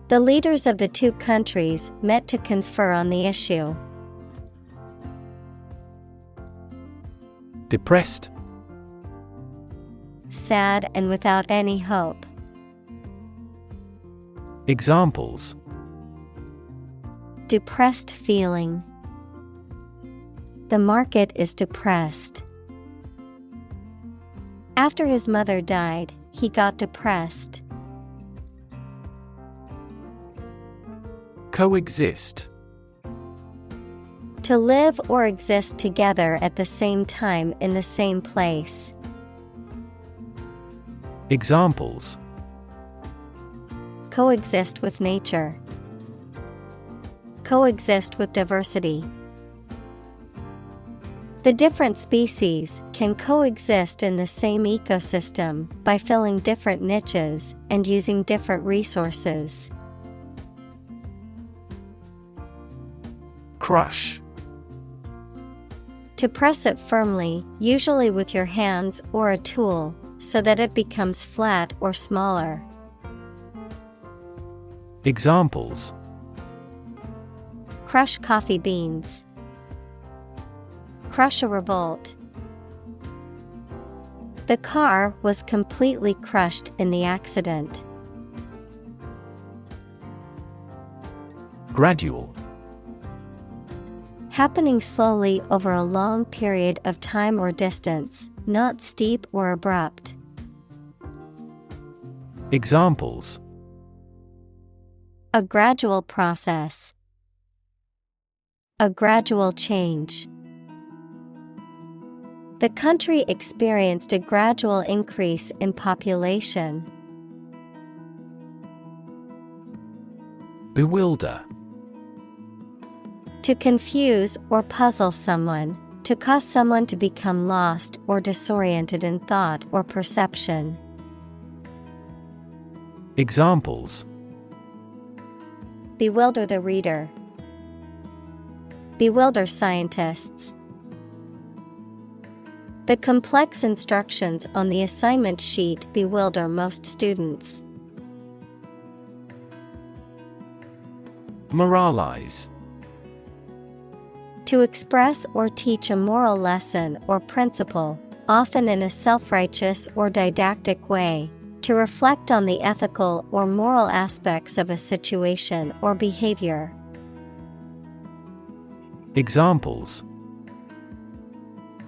The leaders of the two countries met to confer on the issue. Depressed. Sad and without any hope. Examples: Depressed feeling. The market is depressed. After his mother died, he got depressed. Coexist. To live or exist together at the same time in the same place. Examples: Coexist with nature. Coexist with diversity. The different species can coexist in the same ecosystem by filling different niches and using different resources. Crush. To press it firmly, usually with your hands or a tool, so that it becomes flat or smaller. Examples: Crush coffee beans. Crush a revolt. The car was completely crushed in the accident. Gradual. Happening slowly over a long period of time or distance, not steep or abrupt. Examples: A gradual process. A gradual change. The country experienced a gradual increase in population. Bewilder. To confuse or puzzle someone, to cause someone to become lost or disoriented in thought or perception. Examples: Bewilder the reader. Bewilder scientists. The complex instructions on the assignment sheet bewilder most students. Moralize. To express or teach a moral lesson or principle, often in a self-righteous or didactic way, to reflect on the ethical or moral aspects of a situation or behavior.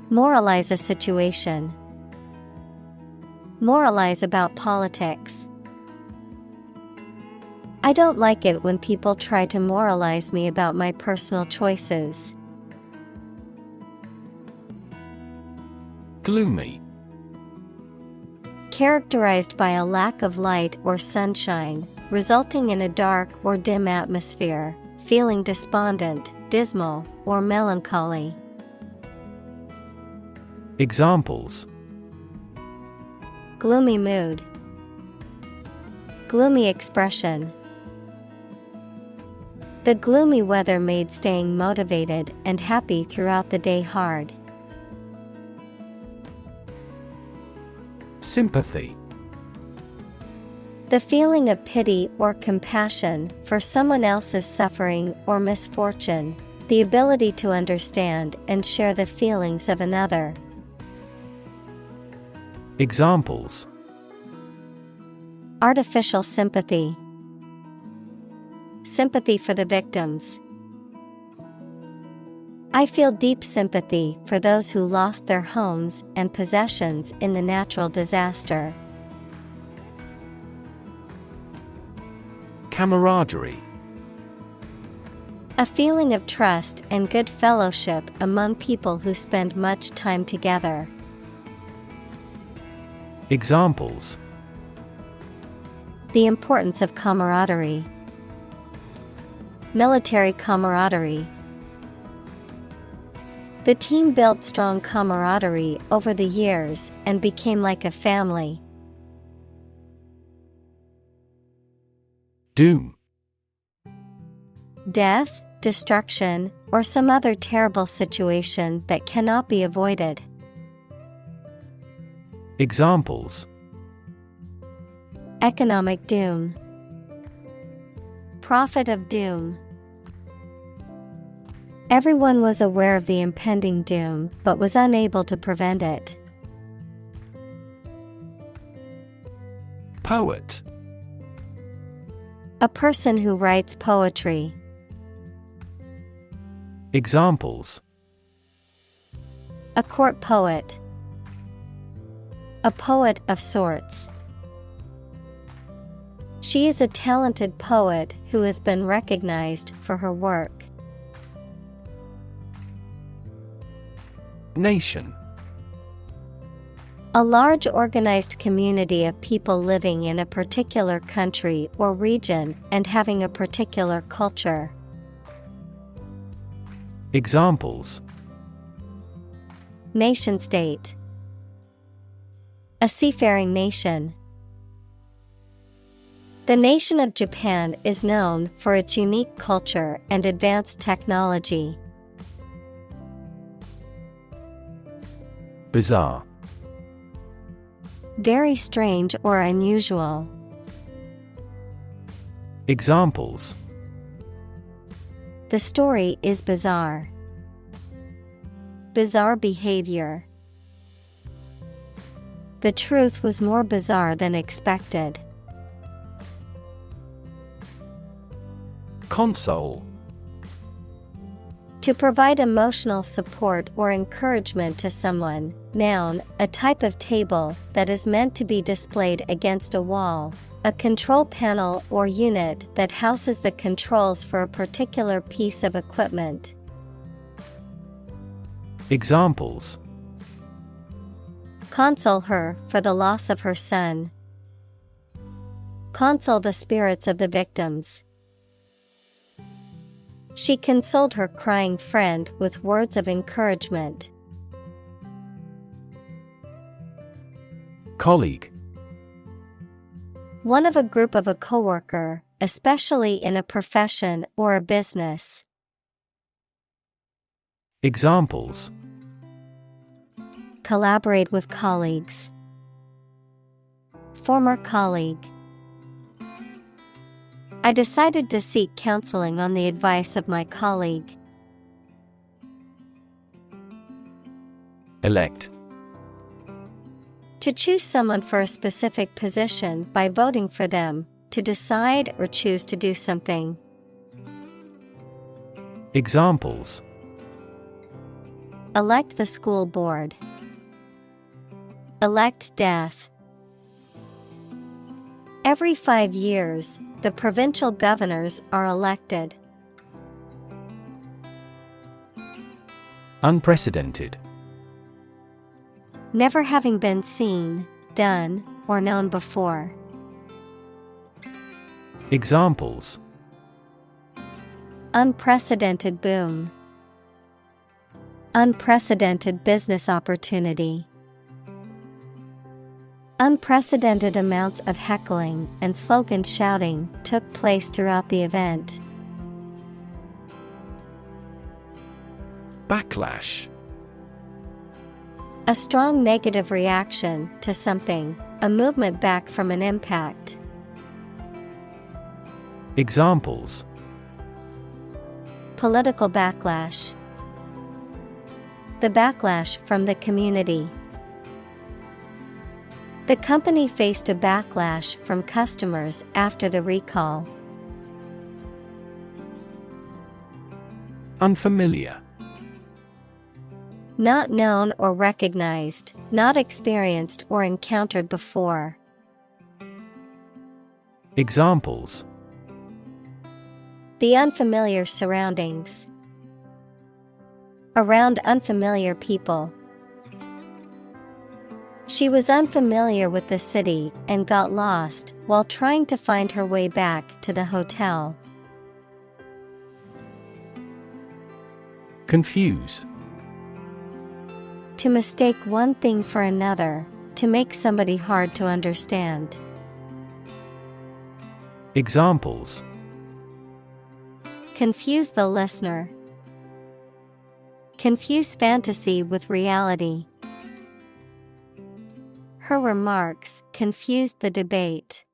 Moralize a situation. Moralize about politics. I don't like it when people try to moralize me about my personal choices. Gloomy. Characterized by a lack of light or sunshine, resulting in a dark or dim atmosphere, feeling despondent, dismal, or melancholy. Examples: Gloomy mood. Gloomy expression. The gloomy weather made staying motivated and happy throughout the day hard. Sympathy. The feeling of pity or compassion for someone else's suffering or misfortune, the ability to understand and share the feelings of another. Examples: Artificial sympathy. Sympathy for the victims. I feel deep sympathy for those who lost their homes and possessions in the natural disaster. Camaraderie. A feeling of trust and good fellowship among people who spend much time together. Examples: The importance of camaraderie. Military camaraderie. The team built strong camaraderie over the years and became like a family. Doom. Death, destruction, or some other terrible situation that cannot be avoided. Examples: Economic doom. Prophet of doom. Everyone was aware of the impending doom, but was unable to prevent it. Poet. A person who writes poetry. Examples: A court poet. A poet of sorts. She is a talented poet who has been recognized for her work. Nation. A large organized community of people living in a particular country or region and having a particular culture. Examples: Nation-state. A seafaring nation. The nation of Japan is known for its unique culture and advanced technology. Bizarre. Very strange or unusual. Examples: The story is bizarre. Bizarre behavior. The truth was more bizarre than expected. Console. To provide emotional support or encouragement to someone. Noun, a type of table that is meant to be displayed against a wall. A control panel or unit that houses the controls for a particular piece of equipment. Examples: Console her for the loss of her son. Console the spirits of the victims. She consoled her crying friend with words of encouragement. Colleague. One of a group of a coworker, especially in a profession or a business. Examples: Collaborate with colleagues. Former colleague. I decided to seek counseling on the advice of my colleague. Elect. To choose someone for a specific position by voting for them, to decide or choose to do something. Examples: Elect the school board. Elect death. Every 5 years, the provincial governors are elected. Unprecedented. Never having been seen, done, or known before. Examples: Unprecedented boom. Unprecedented business opportunity. Unprecedented amounts of heckling and slogan shouting took place throughout the event. Backlash. A strong negative reaction to something, a movement back from an impact. Examples: Political backlash. The backlash from the community. The company faced a backlash from customers after the recall. Unfamiliar. Not known or recognized, not experienced or encountered before. Examples: The unfamiliar surroundings. Around unfamiliar people. She was unfamiliar with the city and got lost while trying to find her way back to the hotel. Confuse. To mistake one thing for another, to make somebody hard to understand. Examples: Confuse the listener. Confuse fantasy with reality. Her remarks confused the debate.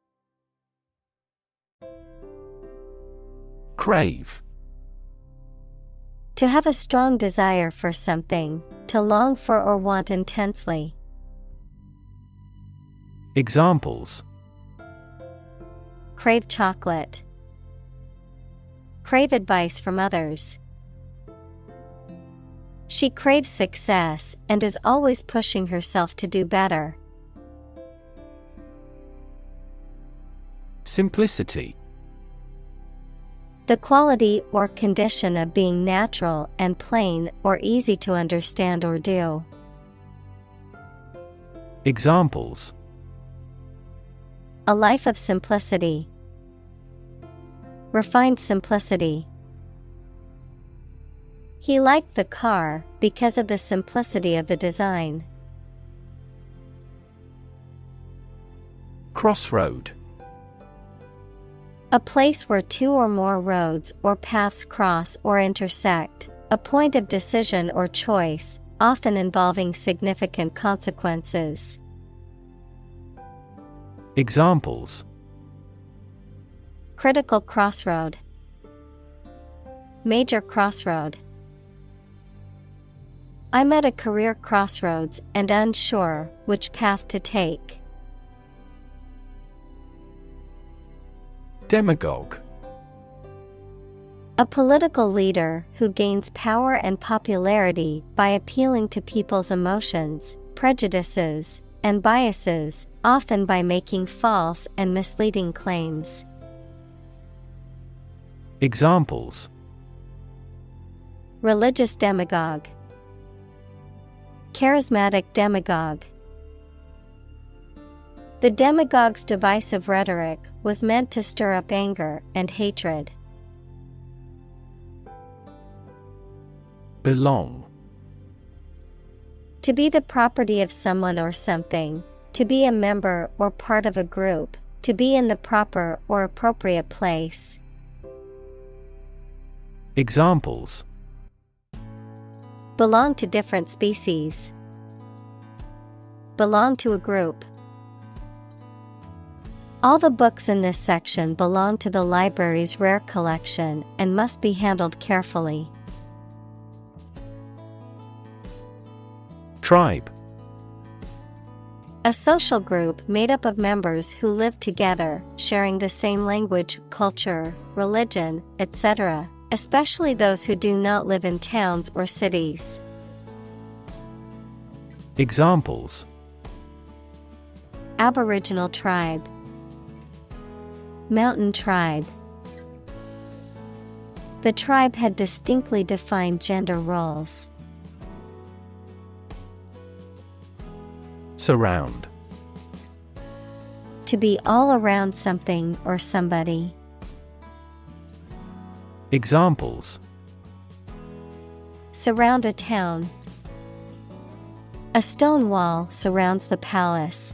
Crave. To have a strong desire for something, to long for or want intensely. Examples: Crave chocolate. Crave advice from others. She craves success and is always pushing herself to do better. Simplicity. The quality or condition of being natural and plain or easy to understand or do. Examples: A life of simplicity. Refined simplicity. He liked the car because of the simplicity of the design. Crossroad. A place where two or more roads or paths cross or intersect, a point of decision or choice, often involving significant consequences. Examples: Critical crossroad. Major crossroad. I'm at a career crossroads and unsure which path to take. Demagogue. A political leader who gains power and popularity by appealing to people's emotions, prejudices, and biases, often by making false and misleading claims. Examples: Religious demagogue. Charismatic demagogue. The demagogue's divisive rhetoric was meant to stir up anger and hatred. Belong. To be the property of someone or something, to be a member or part of a group, to be in the proper or appropriate place. Examples: Belong to different species. Belong to a group. All the books in this section belong to the library's rare collection and must be handled carefully. Tribe. A social group made up of members who live together, sharing the same language, culture, religion, etc., especially those who do not live in towns or cities. Examples: Aboriginal tribe, mountain tribe. The tribe had distinctly defined gender roles. Surround. To be all around something or somebody. Examples: Surround a town. A stone wall surrounds the palace.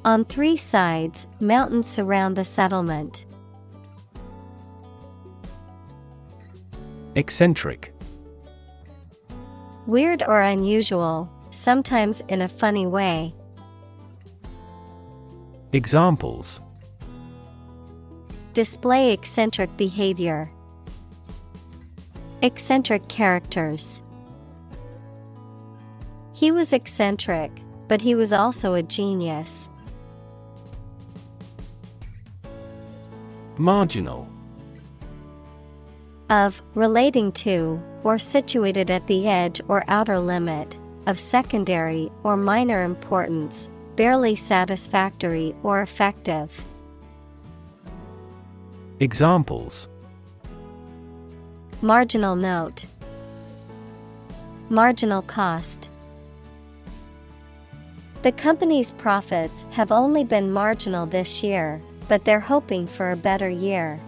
On 3 sides, mountains surround the settlement. Eccentric. Weird or unusual, sometimes in a funny way. Examples: Display eccentric behavior. Eccentric characters. He was eccentric, but he was also a genius. Marginal. Of, relating to, or situated at the edge or outer limit, of secondary or minor importance, barely satisfactory or effective. Examples: Marginal note. Marginal cost. The company's profits have only been marginal this year, but they're hoping for a better year.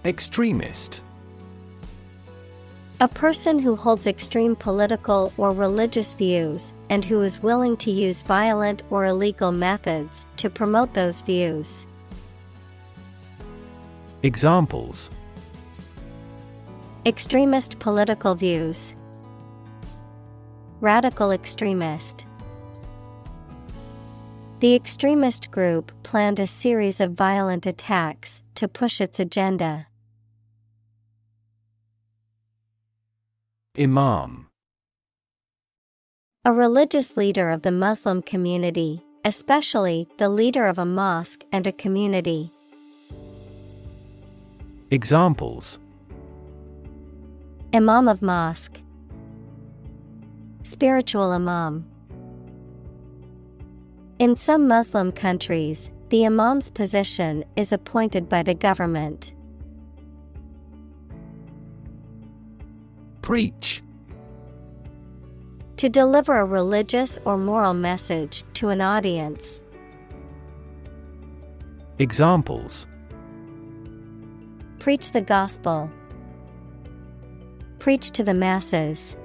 Extremist. A person who holds extreme political or religious views, and who is willing to use violent or illegal methods to promote those views. Examples: Extremist political views. Radical extremist. The extremist group planned a series of violent attacks to push its agenda. Imam. A religious leader of the Muslim community, especially the leader of a mosque and a community. Examples: Imam of mosque. Spiritual imam. In some Muslim countries, the imam's position is appointed by the government. Preach. To deliver a religious or moral message to an audience. Examples: Preach the gospel. Preach to the masses.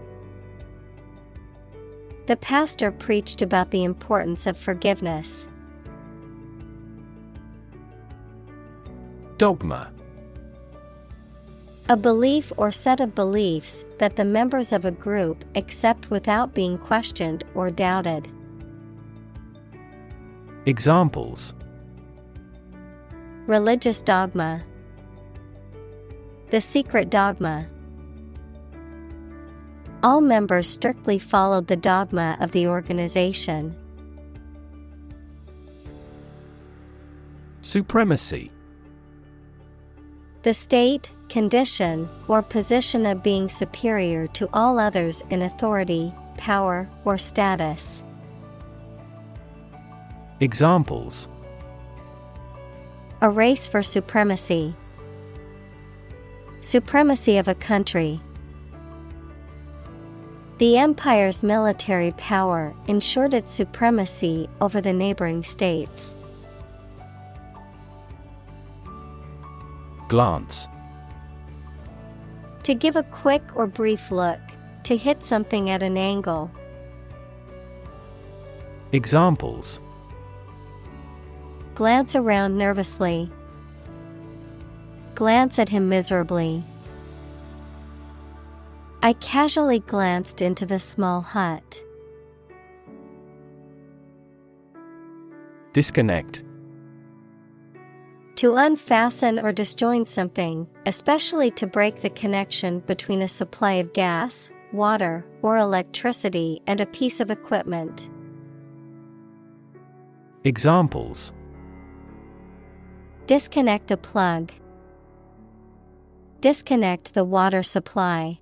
The pastor preached about the importance of forgiveness. Dogma. A belief or set of beliefs that the members of a group accept without being questioned or doubted. Examples: Religious dogma. The secret dogma. All members strictly followed the dogma of the organization. Supremacy. The state, condition, or position of being superior to all others in authority, power, or status. Examples: A race for supremacy. Supremacy of a country. The empire's military power ensured its supremacy over the neighboring states. Glance. To give a quick or brief look, to hit something at an angle. Examples: Glance around nervously. Glance at him miserably. I casually glanced into the small hut. Disconnect. To unfasten or disjoin something, especially to break the connection between a supply of gas, water, or electricity and a piece of equipment. Examples: Disconnect a plug. Disconnect the water supply.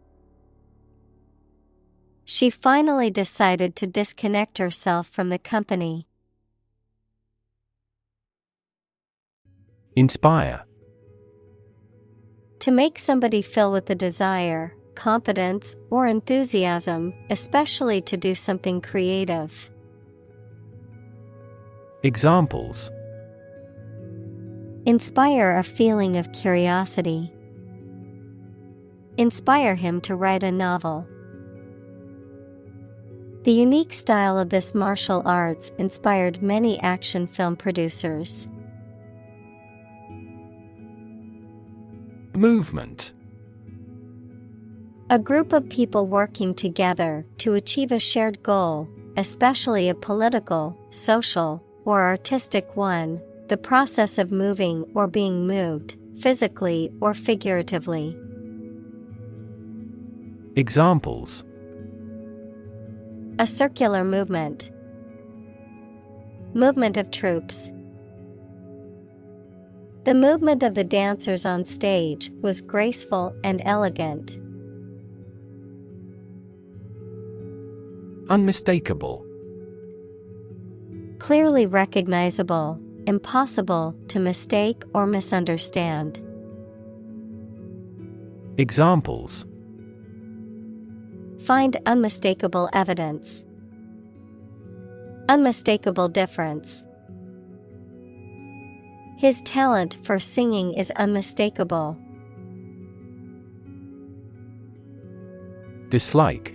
She finally decided to disconnect herself from the company. Inspire. To make somebody feel with the desire, confidence, or enthusiasm, especially to do something creative. Examples: Inspire a feeling of curiosity. Inspire him to write a novel. The unique style of this martial arts inspired many action film producers. Movement. A group of people working together to achieve a shared goal, especially a political, social, or artistic one, the process of moving or being moved, physically or figuratively. Examples: A circular movement. Movement of troops. The movement of the dancers on stage was graceful and elegant. Unmistakable. Clearly recognizable, impossible to mistake or misunderstand. Examples: Find unmistakable evidence. Unmistakable difference. His talent for singing is unmistakable. Dislike.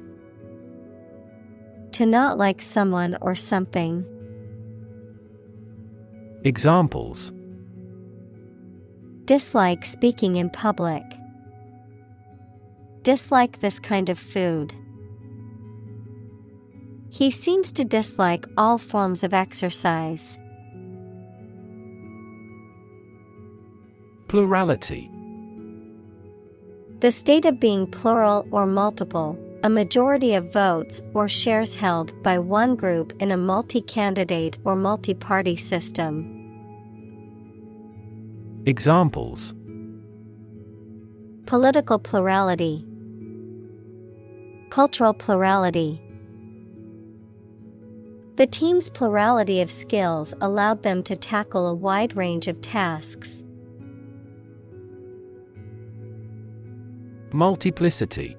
To not like someone or something. Examples: Dislike speaking in public. Dislike this kind of food. He seems to dislike all forms of exercise. Plurality. The state of being plural or multiple, a majority of votes or shares held by one group in a multi-candidate or multi-party system. Examples: Political plurality. Cultural plurality. The team's plurality of skills allowed them to tackle a wide range of tasks. Multiplicity.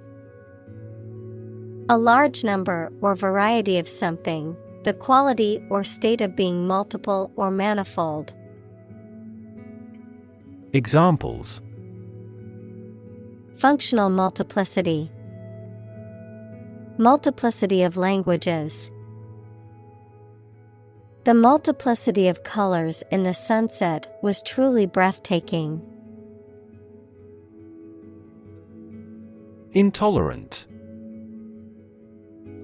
A large number or variety of something, the quality or state of being multiple or manifold. Examples: Functional multiplicity. Multiplicity of languages. The multiplicity of colors in the sunset was truly breathtaking. Intolerant.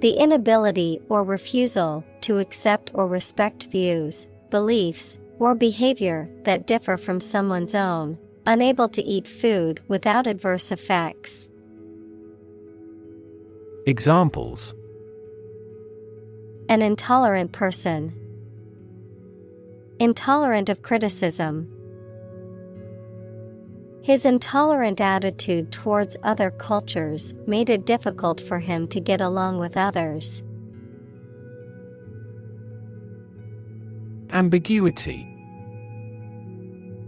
The inability or refusal to accept or respect views, beliefs, or behavior that differ from someone's own, unable to eat food without adverse effects. Examples: An intolerant person. Intolerant of criticism. His intolerant attitude towards other cultures made it difficult for him to get along with others. Ambiguity.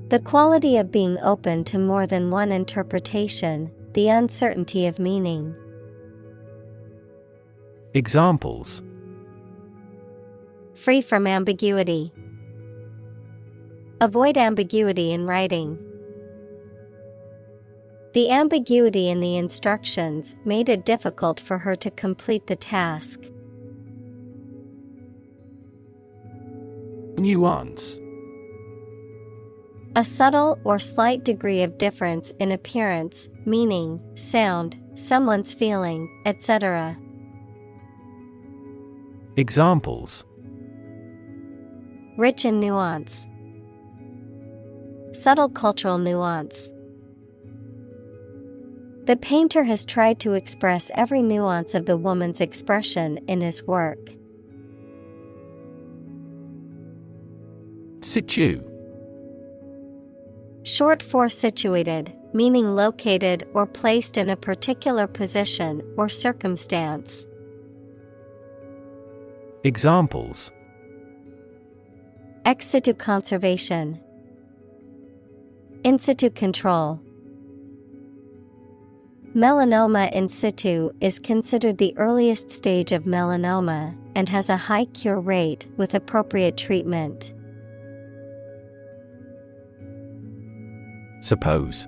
The quality of being open to more than one interpretation, the uncertainty of meaning. Examples: Free from ambiguity. Avoid ambiguity in writing. The ambiguity in the instructions made it difficult for her to complete the task. Nuance. A subtle or slight degree of difference in appearance, meaning, sound, someone's feeling, etc. Examples: Rich in nuance. Subtle cultural nuance. The painter has tried to express every nuance of the woman's expression in his work. Situ. Short for situated, meaning located or placed in a particular position or circumstance. Examples: Ex situ conservation, in situ control. Melanoma in situ is considered the earliest stage of melanoma and has a high cure rate with appropriate treatment. Suppose.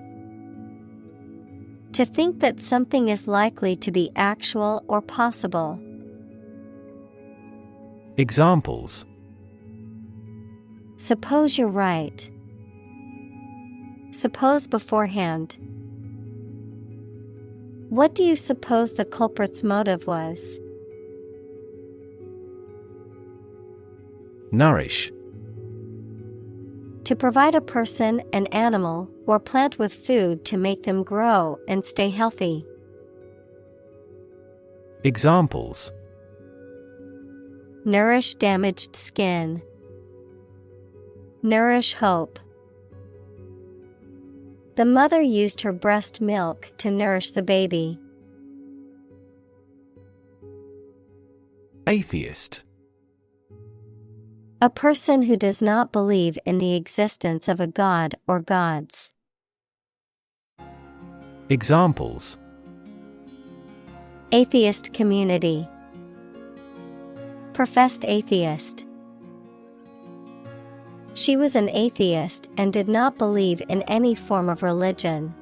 To think that something is likely to be actual or possible. Examples: Suppose you're right. Suppose beforehand. What do you suppose the culprit's motive was? Nourish. To provide a person, an animal, or plant with food to make them grow and stay healthy. Examples: Nourish damaged skin. Nourish hope. The mother used her breast milk to nourish the baby. Atheist. A person who does not believe in the existence of a god or gods. Examples: Atheist community. Professed atheist. She was an atheist and did not believe in any form of religion.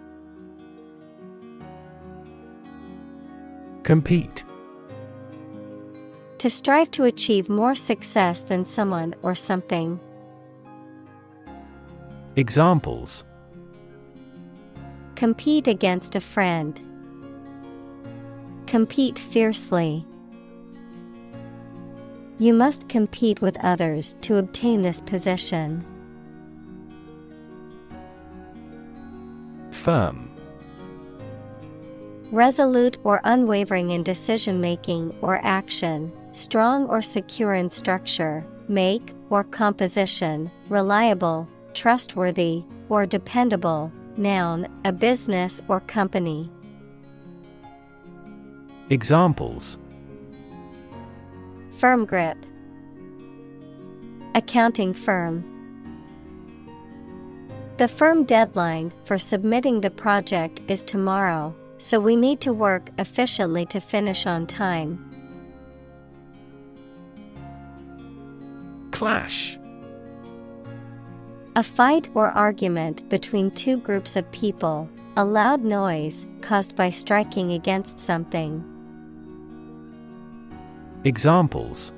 Compete. To strive to achieve more success than someone or something. Examples: Compete against a friend. Compete fiercely. You must compete with others to obtain this position. Firm. Resolute or unwavering in decision-making or action, strong or secure in structure, make, or composition, reliable, trustworthy, or dependable. Noun, a business or company. Examples: Firm grip. Accounting firm. The firm deadline for submitting the project is tomorrow, so we need to work efficiently to finish on time. Clash. A fight or argument between two groups of people, a loud noise caused by striking against something. Examples: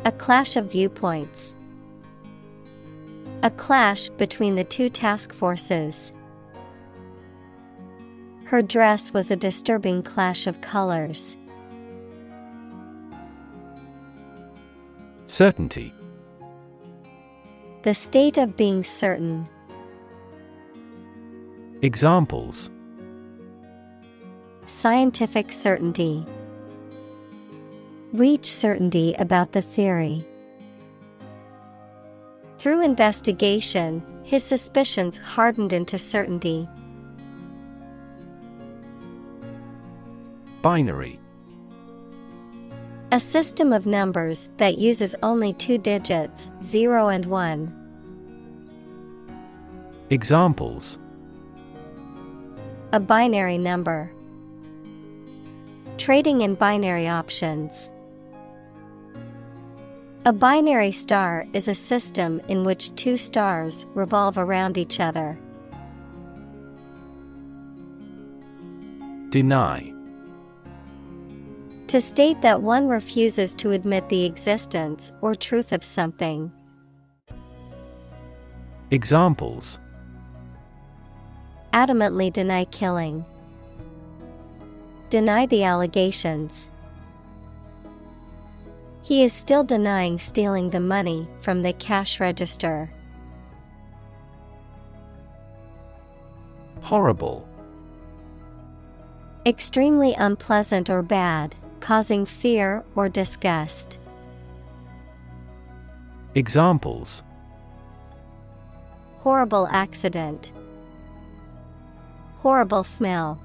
A clash of viewpoints. A clash between the two task forces. Her dress was a disturbing clash of colors. Certainty. The state of being certain. Examples: Scientific certainty. Reach certainty about the theory. Through investigation, his suspicions hardened into certainty. Binary. A system of numbers that uses only two digits, 0 and 1. Examples: A binary number. Trading in binary options. A binary star is a system in which two stars revolve around each other. Deny. To state that one refuses to admit the existence or truth of something. Examples: Adamantly deny killing. Deny the allegations. He is still denying stealing the money from the cash register. Horrible. Extremely unpleasant or bad, causing fear or disgust. Examples: Horrible accident. Horrible smell.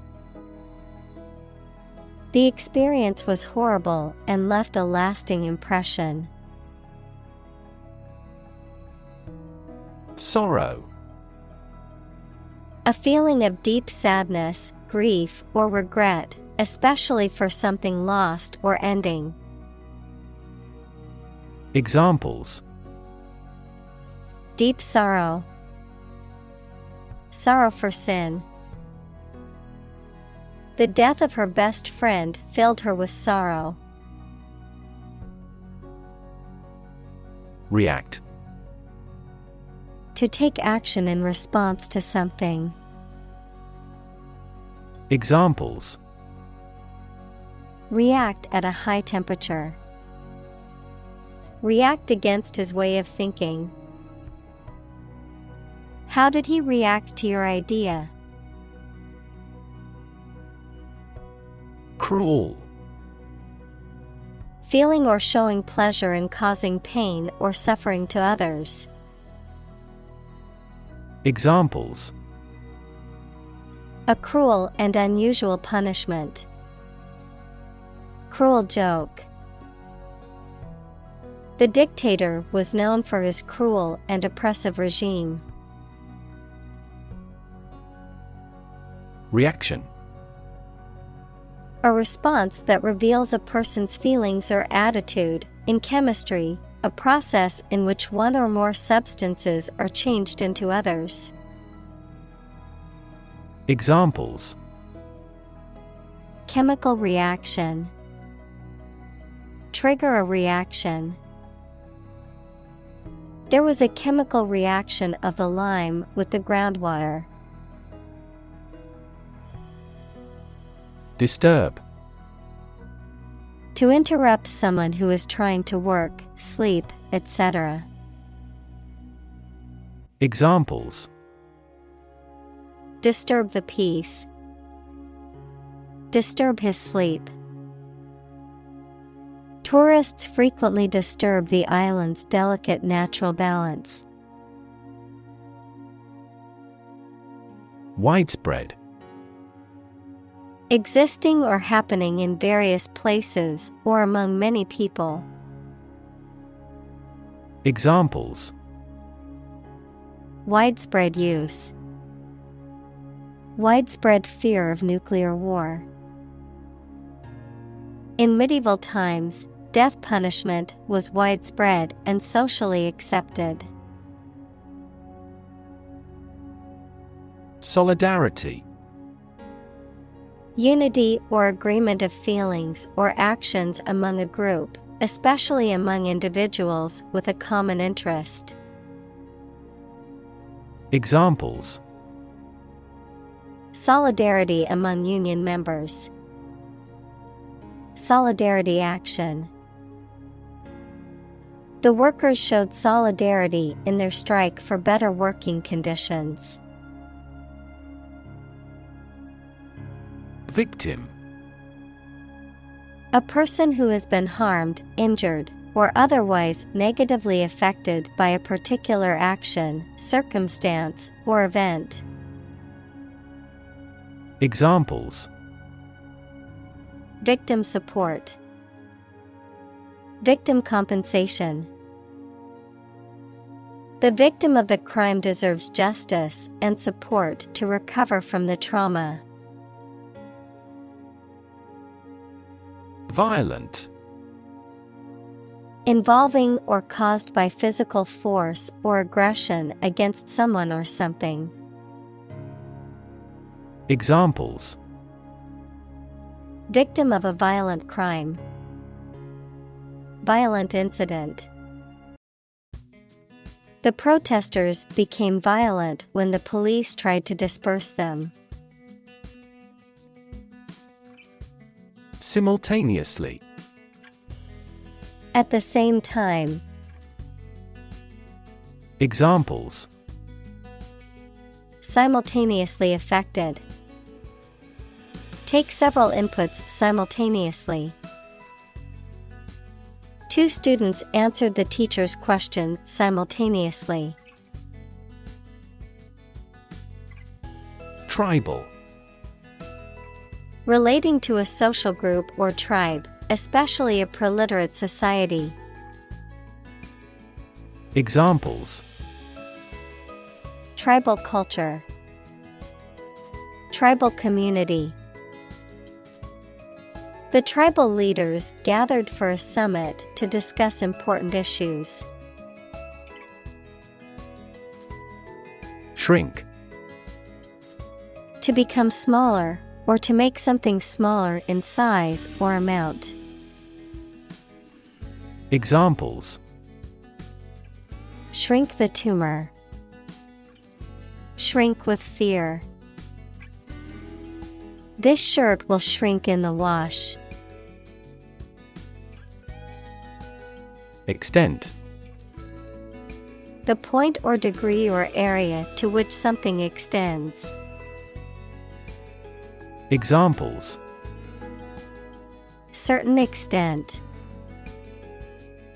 The experience was horrible and left a lasting impression. Sorrow. A feeling of deep sadness, grief, or regret, especially for something lost or ending. Examples: Deep sorrow. Sorrow for sin. The death of her best friend filled her with sorrow. React. To take action in response to something. Examples: React at a high temperature. React against his way of thinking. How did he react to your idea? Cruel. Feeling or showing pleasure in causing pain or suffering to others. Examples: A cruel and unusual punishment. Cruel joke. The dictator was known for his cruel and oppressive regime. Reaction. A response that reveals a person's feelings or attitude. In chemistry, a process in which one or more substances are changed into others. Examples: Chemical reaction. Trigger a reaction. There was a chemical reaction of the lime with the groundwater. Disturb. To interrupt someone who is trying to work, sleep, etc. Examples: Disturb the peace. Disturb his sleep. Tourists frequently disturb the island's delicate natural balance. Widespread. Existing or happening in various places or among many people. Examples: Widespread use. Widespread fear of nuclear war. In medieval times, death punishment was widespread and socially accepted. Solidarity. Unity or agreement of feelings or actions among a group, especially among individuals with a common interest. Examples: Solidarity among union members. Solidarity action. The workers showed solidarity in their strike for better working conditions. Victim. A person who has been harmed, injured, or otherwise negatively affected by a particular action, circumstance, or event. Examples: Victim support. Victim compensation. The victim of the crime deserves justice and support to recover from the trauma. Violent. Involving or caused by physical force or aggression against someone or something. Examples: Victim of a violent crime. Violent incident. The protesters became violent when the police tried to disperse them. Simultaneously. At the same time. Examples: Simultaneously affected. Take several inputs simultaneously. Two students answered the teacher's question simultaneously. Tribal. Relating to a social group or tribe, especially a preliterate society. Examples: Tribal culture. Tribal community. The tribal leaders gathered for a summit to discuss important issues. Shrink. To become smaller, or to make something smaller in size or amount. Examples: Shrink the tumor. Shrink with fear. This shirt will shrink in the wash. Extent. The point or degree or area to which something extends. Examples: Certain extent.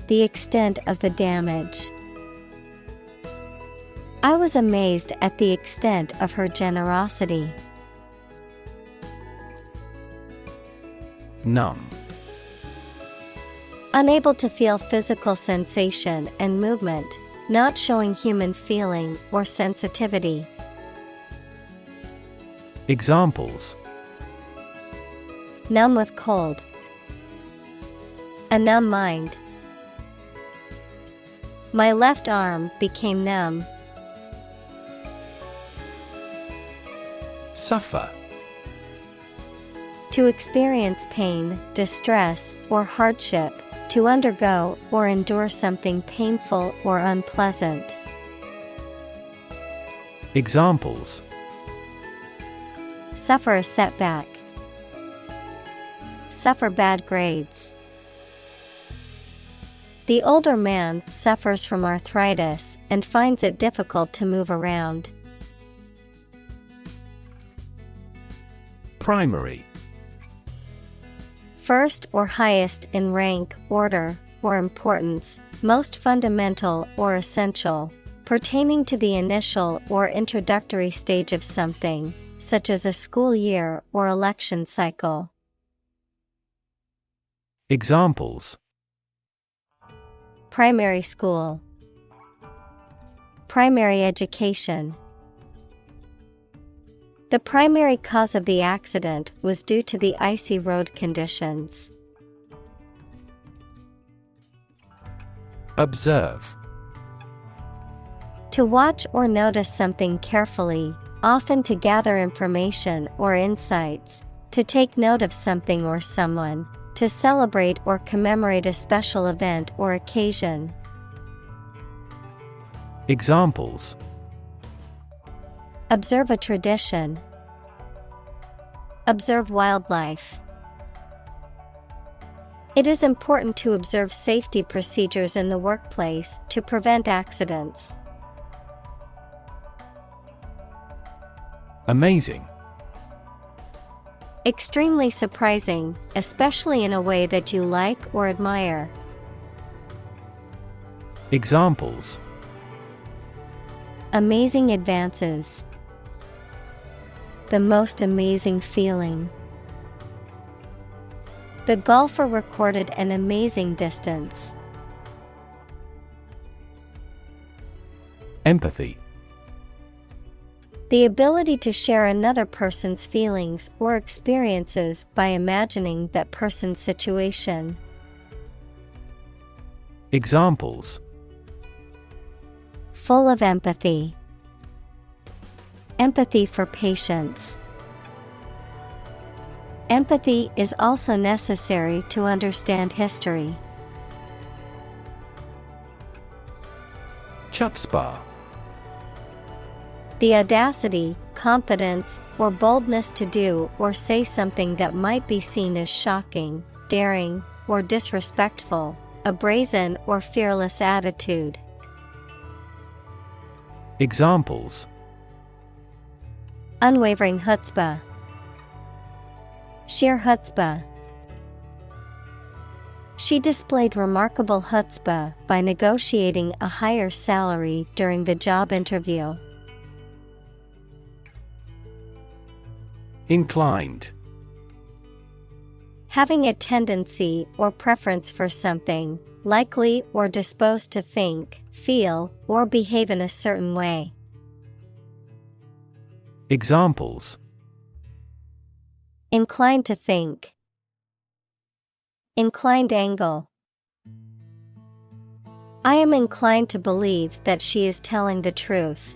The extent of the damage. I was amazed at the extent of her generosity. Numb. Unable to feel physical sensation and movement, not showing human feeling or sensitivity. Examples: Numb with cold. A numb mind. My left arm became numb. Suffer. To experience pain, distress, or hardship, to undergo or endure something painful or unpleasant. Examples: Suffer a setback. Suffer bad grades. The older man suffers from arthritis and finds it difficult to move around. Primary. First or highest in rank, order, or importance, most fundamental or essential, pertaining to the initial or introductory stage of something, such as a school year or election cycle. Examples: Primary school. Primary education. The primary cause of the accident was due to the icy road conditions. Observe. To watch or notice something carefully, often to gather information or insights, to take note of something or someone, to celebrate or commemorate a special event or occasion. Examples: Observe a tradition. Observe wildlife. It is important to observe safety procedures in the workplace to prevent accidents. Amazing. Extremely surprising, especially in a way that you like or admire. Examples: Amazing advances. The most amazing feeling. The golfer recorded an amazing distance. Empathy. The ability to share another person's feelings or experiences by imagining that person's situation. Examples: Full of empathy. Empathy for patients. Empathy is also necessary to understand history. Chutzpah. The audacity, confidence, or boldness to do or say something that might be seen as shocking, daring, or disrespectful, a brazen or fearless attitude. Examples: Unwavering chutzpah. Sheer chutzpah. She displayed remarkable chutzpah by negotiating a higher salary during the job interview. Inclined. Having a tendency or preference for something, likely or disposed to think, feel, or behave in a certain way. Examples: Inclined to think. Inclined angle. I am inclined to believe that she is telling the truth.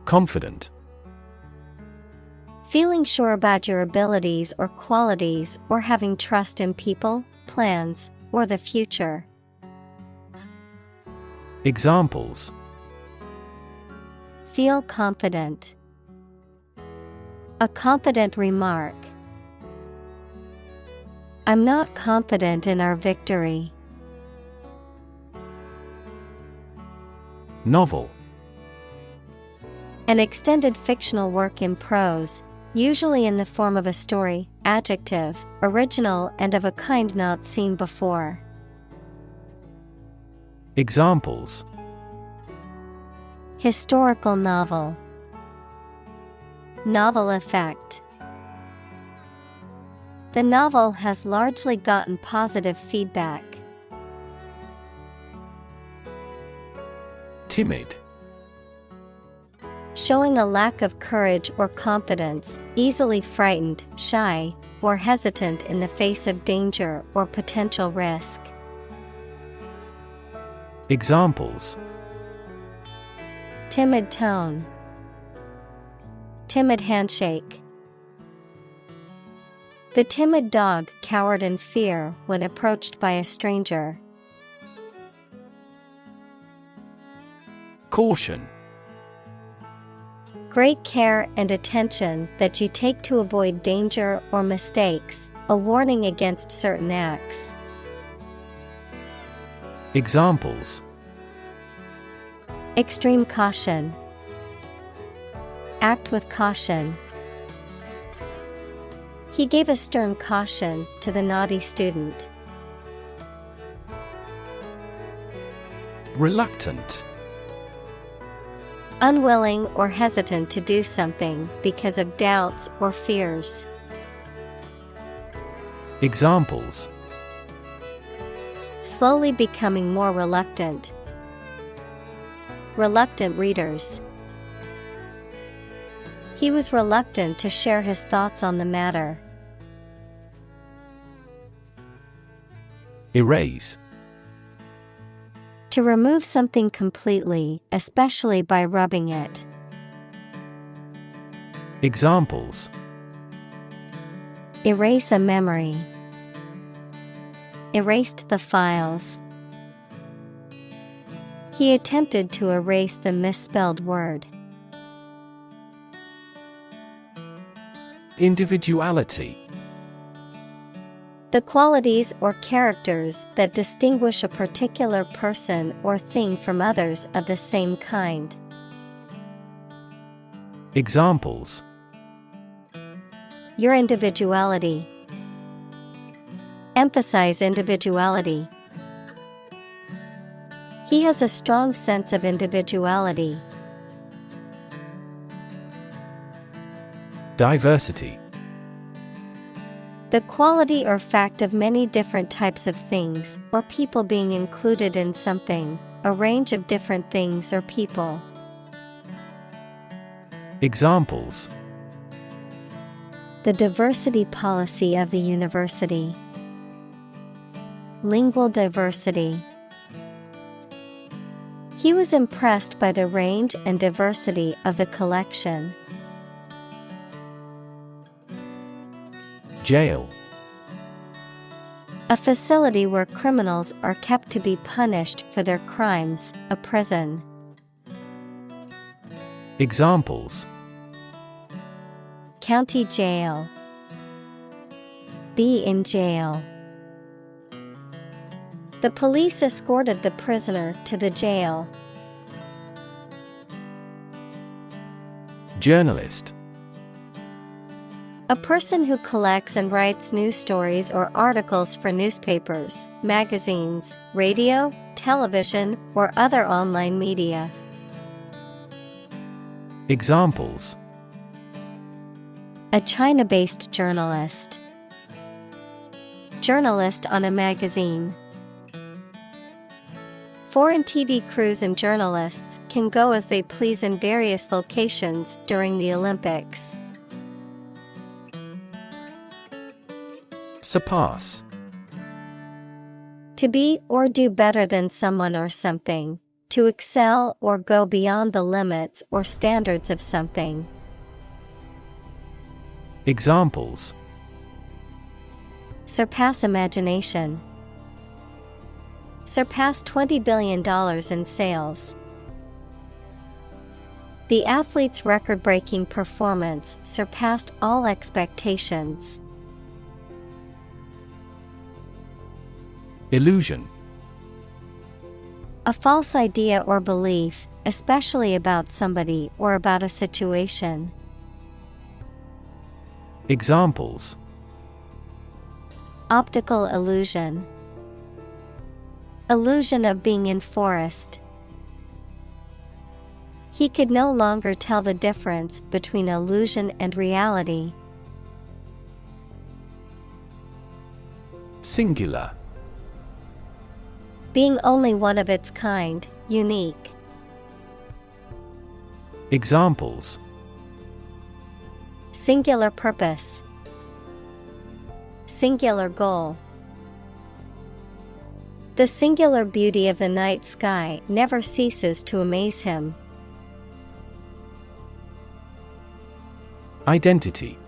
Confident. Feeling sure about your abilities or qualities, or having trust in people, plans, or the future. Examples: Feel confident. A confident remark. I'm not confident in our victory. Novel. An extended fictional work in prose, usually in the form of a story. Adjective, original and of a kind not seen before. Examples: Historical novel. Novel effect. The novel has largely gotten positive feedback. Timid. Showing a lack of courage or confidence, easily frightened, shy, or hesitant in the face of danger or potential risk. Examples: Timid tone. Timid handshake. The timid dog cowered in fear when approached by a stranger. Caution. Great care and attention that you take to avoid danger or mistakes, a warning against certain acts. Examples: Extreme caution. Act with caution. He gave a stern caution to the naughty student. Reluctant. Unwilling or hesitant to do something because of doubts or fears. Examples: Slowly becoming more reluctant. Reluctant readers. He was reluctant to share his thoughts on the matter. Erase. To remove something completely, especially by rubbing it. Examples: Erase a memory. Erased the files. He attempted to erase the misspelled word. Individuality. The qualities or characters that distinguish a particular person or thing from others of the same kind. Examples: Your individuality. Emphasize individuality. He has a strong sense of individuality. Diversity. The quality or fact of many different types of things or people being included in something, a range of different things or people. Examples: The diversity policy of the university. Lingual diversity. He was impressed by the range and diversity of the collection. Jail. A facility where criminals are kept to be punished for their crimes, a prison. Examples: County jail. Be in jail. The police escorted the prisoner to the jail. Journalist. A person who collects and writes news stories or articles for newspapers, magazines, radio, television, or other online media. A China-based journalist. Journalist on a magazine. Foreign TV crews and journalists can go as they please in various locations during the Olympics. Surpass. To be or do better than someone or something. To excel or go beyond the limits or standards of something. Examples: surpass imagination. Surpass $20 billion in sales. The athlete's record-breaking performance surpassed all expectations. Illusion. A false idea or belief, especially about somebody or about a situation. Examples: optical illusion. Illusion of being in forest. He could no longer tell the difference between illusion and reality. Singular. Being only one of its kind, unique. Examples: singular purpose. Singular goal. The singular beauty of the night sky never ceases to amaze him. Identity.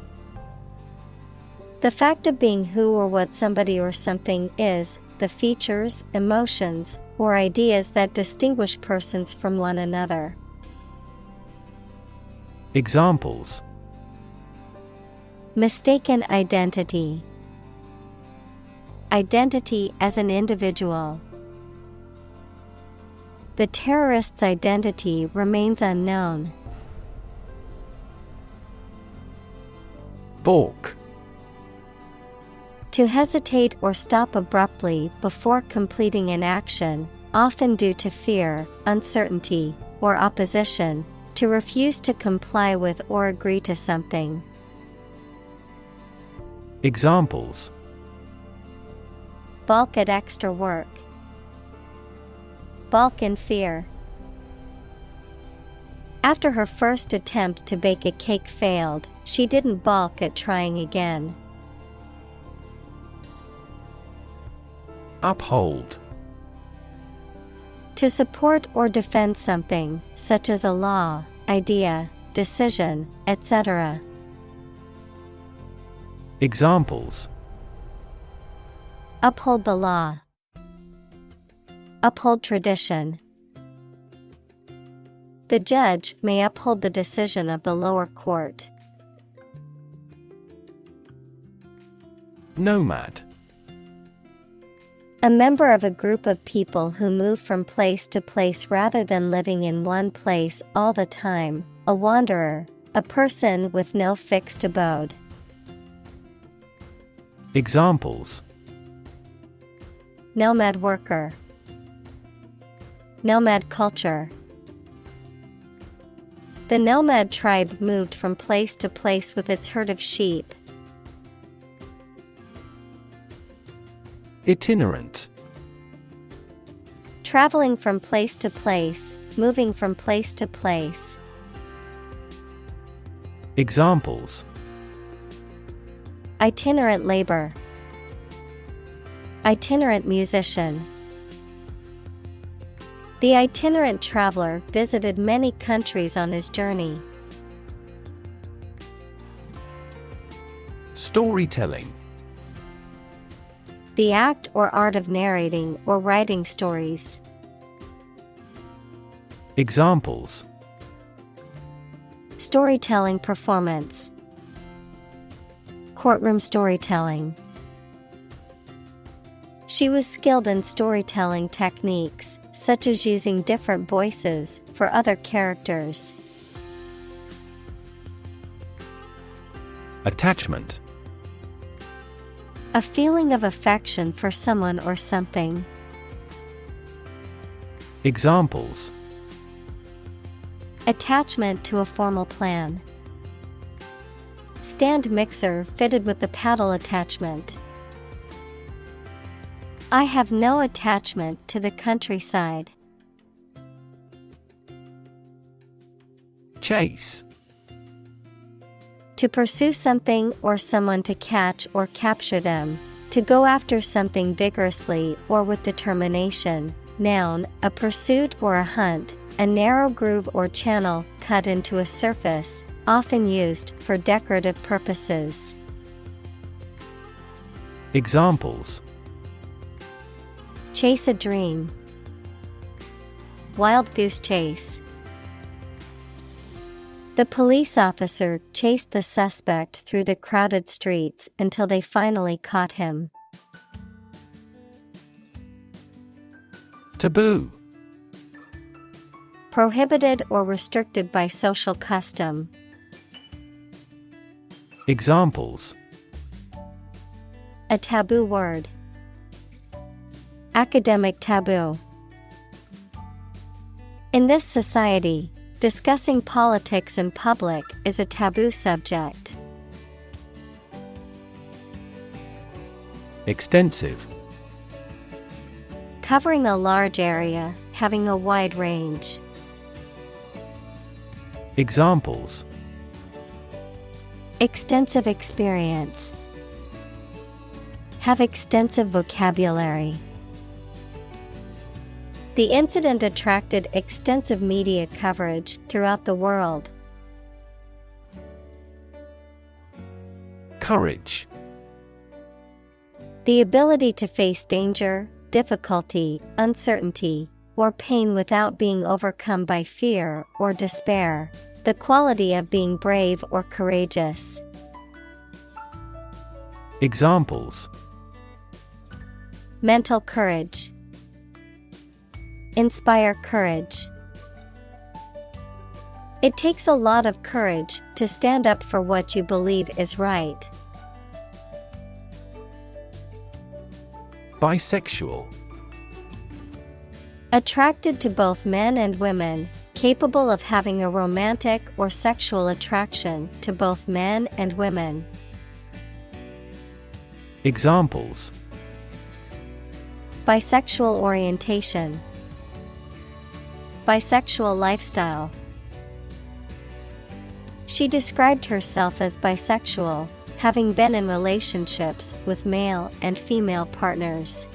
The fact of being who or what somebody or something is, the features, emotions, or ideas that distinguish persons from one another. Examples: mistaken identity. Identity as an individual. The terrorist's identity remains unknown. Balk. To hesitate or stop abruptly before completing an action, often due to fear, uncertainty, or opposition, to refuse to comply with or agree to something. Examples: balk at extra work. Balk in fear. After her first attempt to bake a cake failed, she didn't balk at trying again. Uphold. To support or defend something, such as a law, idea, decision, etc. Examples: uphold the law. Uphold tradition. The judge may uphold the decision of the lower court. Nomad. A member of a group of people who move from place to place rather than living in one place all the time. A wanderer, a person with no fixed abode. Examples: nomad worker. Nomad culture. The nomad tribe moved from place to place with its herd of sheep. Itinerant. Traveling from place to place, moving from place to place. Examples: itinerant labor. Itinerant musician. The itinerant traveler visited many countries on his journey. Storytelling. The act or art of narrating or writing stories. Examples: storytelling performance. Courtroom storytelling. She was skilled in storytelling techniques, such as using different voices for other characters. Attachment. A feeling of affection for someone or something. Examples: attachment to a formal plan. Stand mixer fitted with the paddle attachment. I have no attachment to the countryside. Chase. To pursue something or someone, to catch or capture them. To go after something vigorously or with determination. Noun, a pursuit or a hunt, a narrow groove or channel cut into a surface, often used for decorative purposes. Examples: chase a dream, wild goose chase. The police officer chased the suspect through the crowded streets until they finally caught him. Taboo. Prohibited or restricted by social custom. Examples: a taboo word, academic taboo. In this society, discussing politics in public is a taboo subject. Extensive. Covering a large area, having a wide range. Examples: extensive experience, have extensive vocabulary. The incident attracted extensive media coverage throughout the world. Courage. The ability to face danger, difficulty, uncertainty, or pain without being overcome by fear or despair. The quality of being brave or courageous. Examples: mental courage, inspire courage. It takes a lot of courage to stand up for what you believe is right. Bisexual. Attracted to both men and women, capable of having a romantic or sexual attraction to both men and women. Examples: bisexual orientation, bisexual lifestyle. She described herself as bisexual, having been in relationships with male and female partners.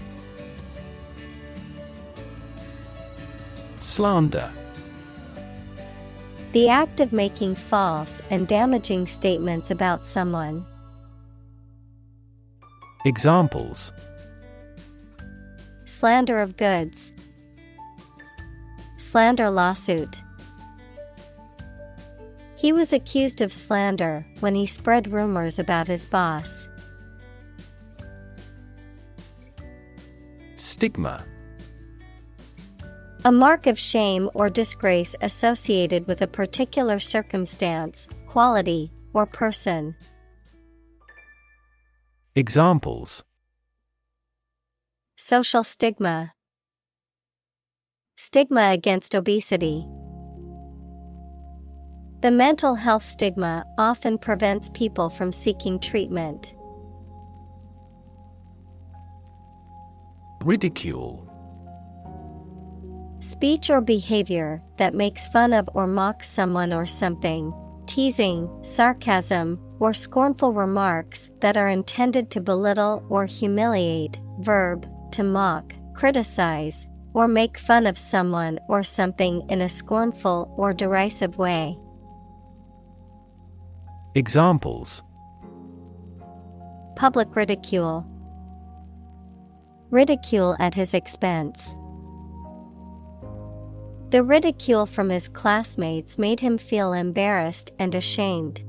Slander. The act of making false and damaging statements about someone. Examples: slander of goods, slander lawsuit. He was accused of slander when he spread rumors about his boss. Stigma. A mark of shame or disgrace associated with a particular circumstance, quality, or person. Examples: social stigma, stigma against obesity. The mental health stigma often prevents people from seeking treatment. Ridicule. Speech or behavior that makes fun of or mocks someone or something. Teasing, sarcasm, or scornful remarks that are intended to belittle or humiliate. Verb, to mock, criticize, or make fun of someone or something in a scornful or derisive way. Examples: public ridicule, ridicule at his expense. The ridicule from his classmates made him feel embarrassed and ashamed.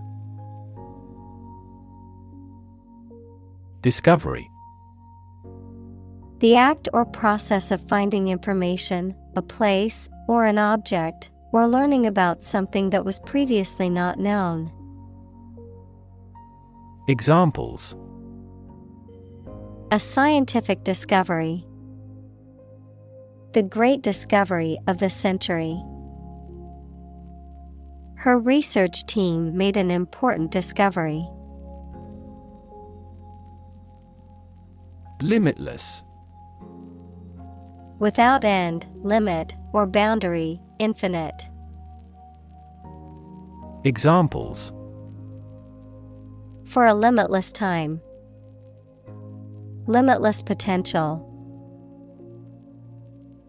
Discovery. The act or process of finding information, a place, or an object, or learning about something that was previously not known. Examples: a scientific discovery, the great discovery of the century. Her research team made an important discovery. Limitless. Without end, limit, or boundary, infinite. Examples: For a limitless time. Limitless potential.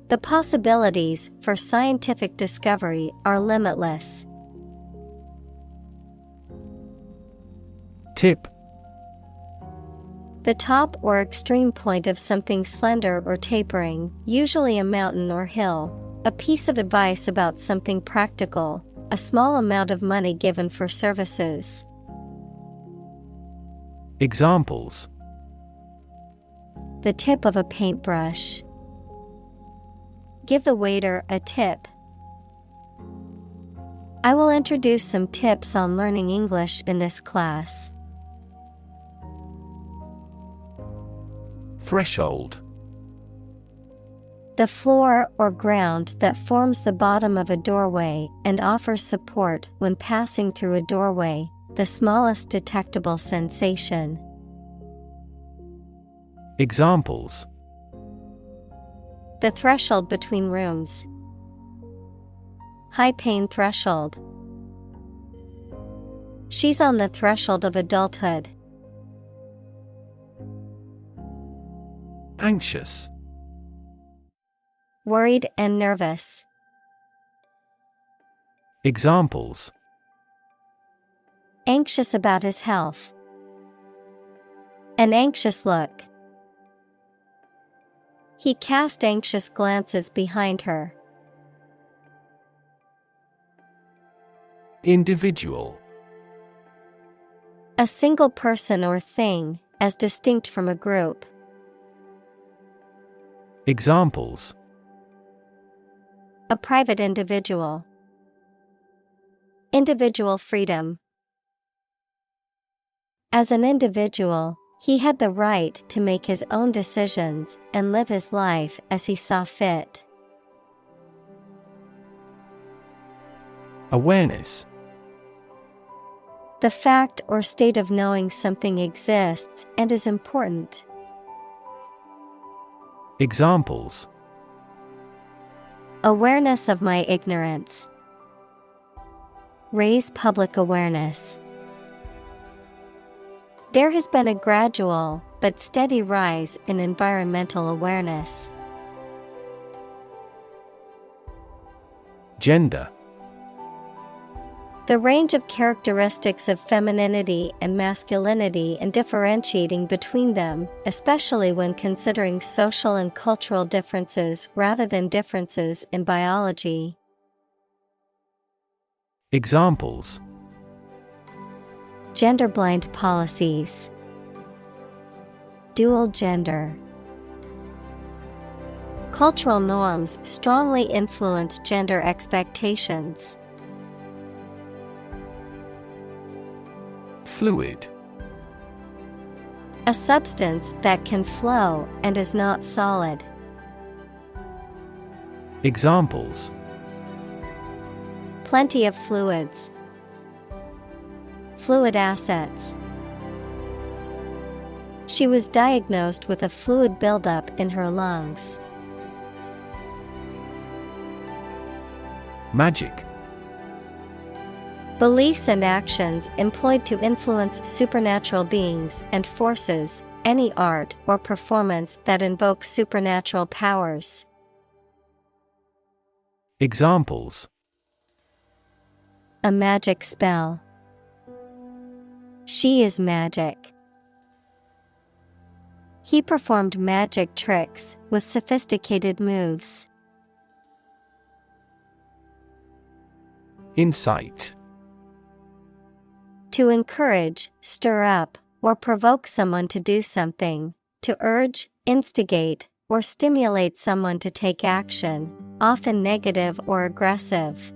The possibilities for scientific discovery are limitless. Tip. The top or extreme point of something slender or tapering, usually a mountain or hill. A piece of advice about something practical, a small amount of money given for services. Examples: The tip of a paintbrush. Give the waiter a tip. I will introduce some tips on learning English in this class. Threshold. The floor or ground that forms the bottom of a doorway and offers support when passing through a doorway, the smallest detectable sensation. Examples: The threshold between rooms. High pain threshold. She's on the threshold of adulthood. Anxious. Worried and nervous. Examples: Anxious about his health. An anxious look. He cast anxious glances behind her. Individual. A single person or thing, as distinct from a group. Examples: A private individual. Individual freedom. As an individual, he had the right to make his own decisions and live his life as he saw fit. Awareness. The fact or state of knowing something exists and is important. Examples: Awareness of my ignorance. Raise public awareness. There has been a gradual but steady rise in environmental awareness. Gender. The range of characteristics of femininity and masculinity and differentiating between them, especially when considering social and cultural differences rather than differences in biology. Examples: Gender-blind policies. Dual gender. Cultural norms strongly influence gender expectations. Fluid. A substance that can flow and is not solid. Examples: Plenty of fluids. Fluid assets. She was diagnosed with a fluid buildup in her lungs. Magic. Beliefs and actions employed to influence supernatural beings and forces, any art or performance that invokes supernatural powers. Examples: A magic spell. She is magic. He performed magic tricks with sophisticated moves. Insight. To encourage, stir up, or provoke someone to do something, to urge, instigate, or stimulate someone to take action, often negative or aggressive.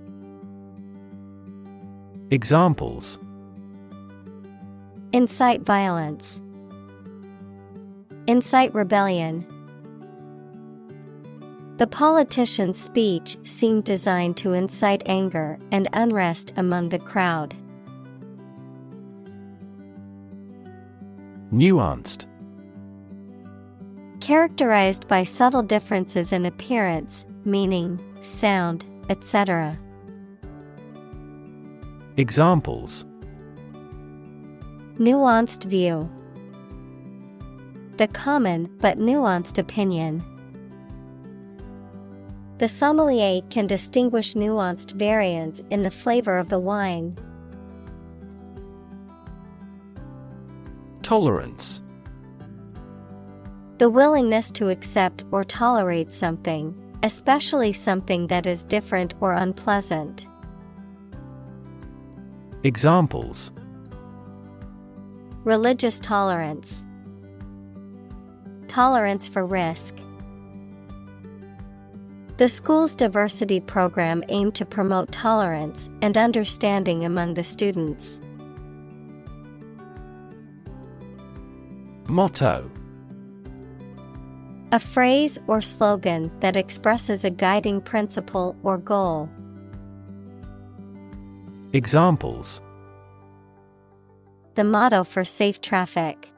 Examples: Incite violence. Incite rebellion. The politician's speech seemed designed to incite anger and unrest among the crowd. Nuanced. Characterized by subtle differences in appearance, meaning, sound, etc. Examples: Nuanced view. The common but nuanced opinion. The sommelier can distinguish nuanced variants in the flavor of the wine. Tolerance. The willingness to accept or tolerate something, especially something that is different or unpleasant. Examples: Religious tolerance. Tolerance for risk. The school's diversity program aimed to promote tolerance and understanding among the students. Motto. A phrase or slogan that expresses a guiding principle or goal. Examples: The motto for safe traffic.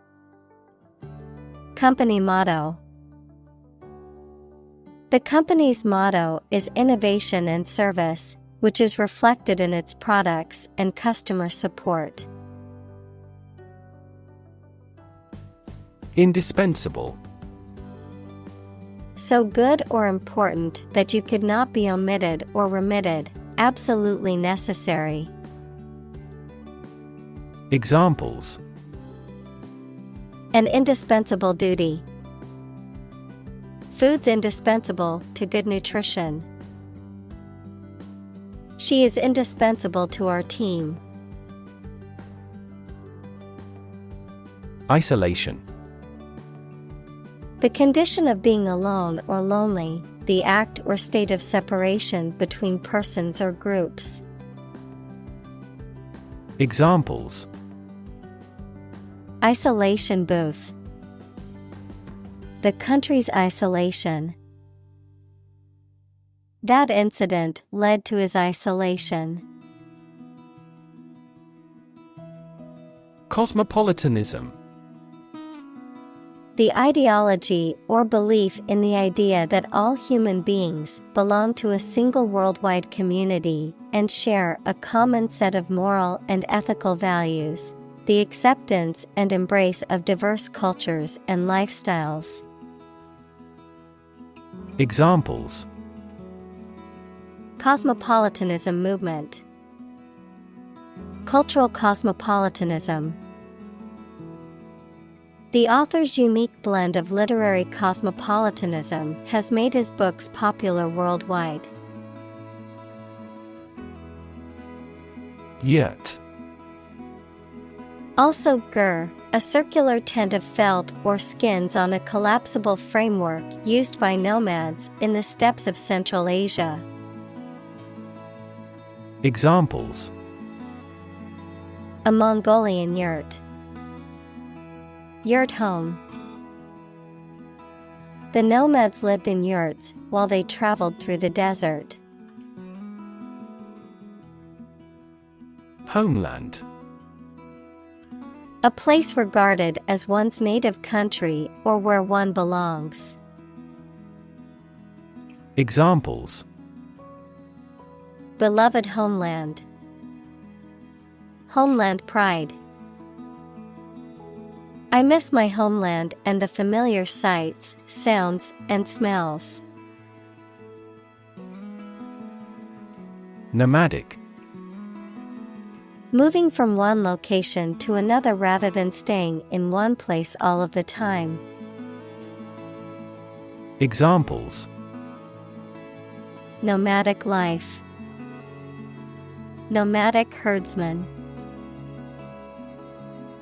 Company motto. The company's motto is innovation and service, which is reflected in its products and customer support. Indispensable. So good or important that you could not be omitted or remitted, absolutely necessary. Examples: An indispensable duty. Food's indispensable to good nutrition. She is indispensable to our team. Isolation. The condition of being alone or lonely, the act or state of separation between persons or groups. Examples: Isolation booth. The country's isolation. That incident led to his isolation. Cosmopolitanism. The ideology or belief in the idea that all human beings belong to a single worldwide community and share a common set of moral and ethical values, the acceptance and embrace of diverse cultures and lifestyles. Examples: Cosmopolitanism movement. Cultural cosmopolitanism. The author's unique blend of literary cosmopolitanism has made his books popular worldwide. Yurt. Also gur, a circular tent of felt or skins on a collapsible framework used by nomads in the steppes of Central Asia. Examples: A Mongolian yurt. Yurt home. The nomads lived in yurts while they traveled through the desert. Homeland. A place regarded as one's native country or where one belongs. Examples: Beloved homeland. Homeland pride. I miss my homeland and the familiar sights, sounds, and smells. Nomadic. Moving from one location to another rather than staying in one place all of the time. Examples: Nomadic life. Nomadic herdsman.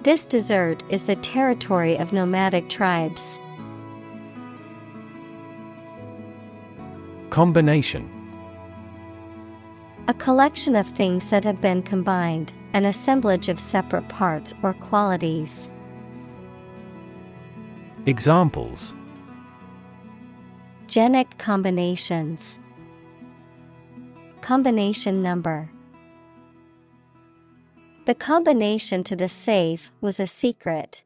This desert is the territory of nomadic tribes. Combination. A collection of things that have been combined, an assemblage of separate parts or qualities. Examples: Genic combinations. Combination number. The combination to the safe was a secret.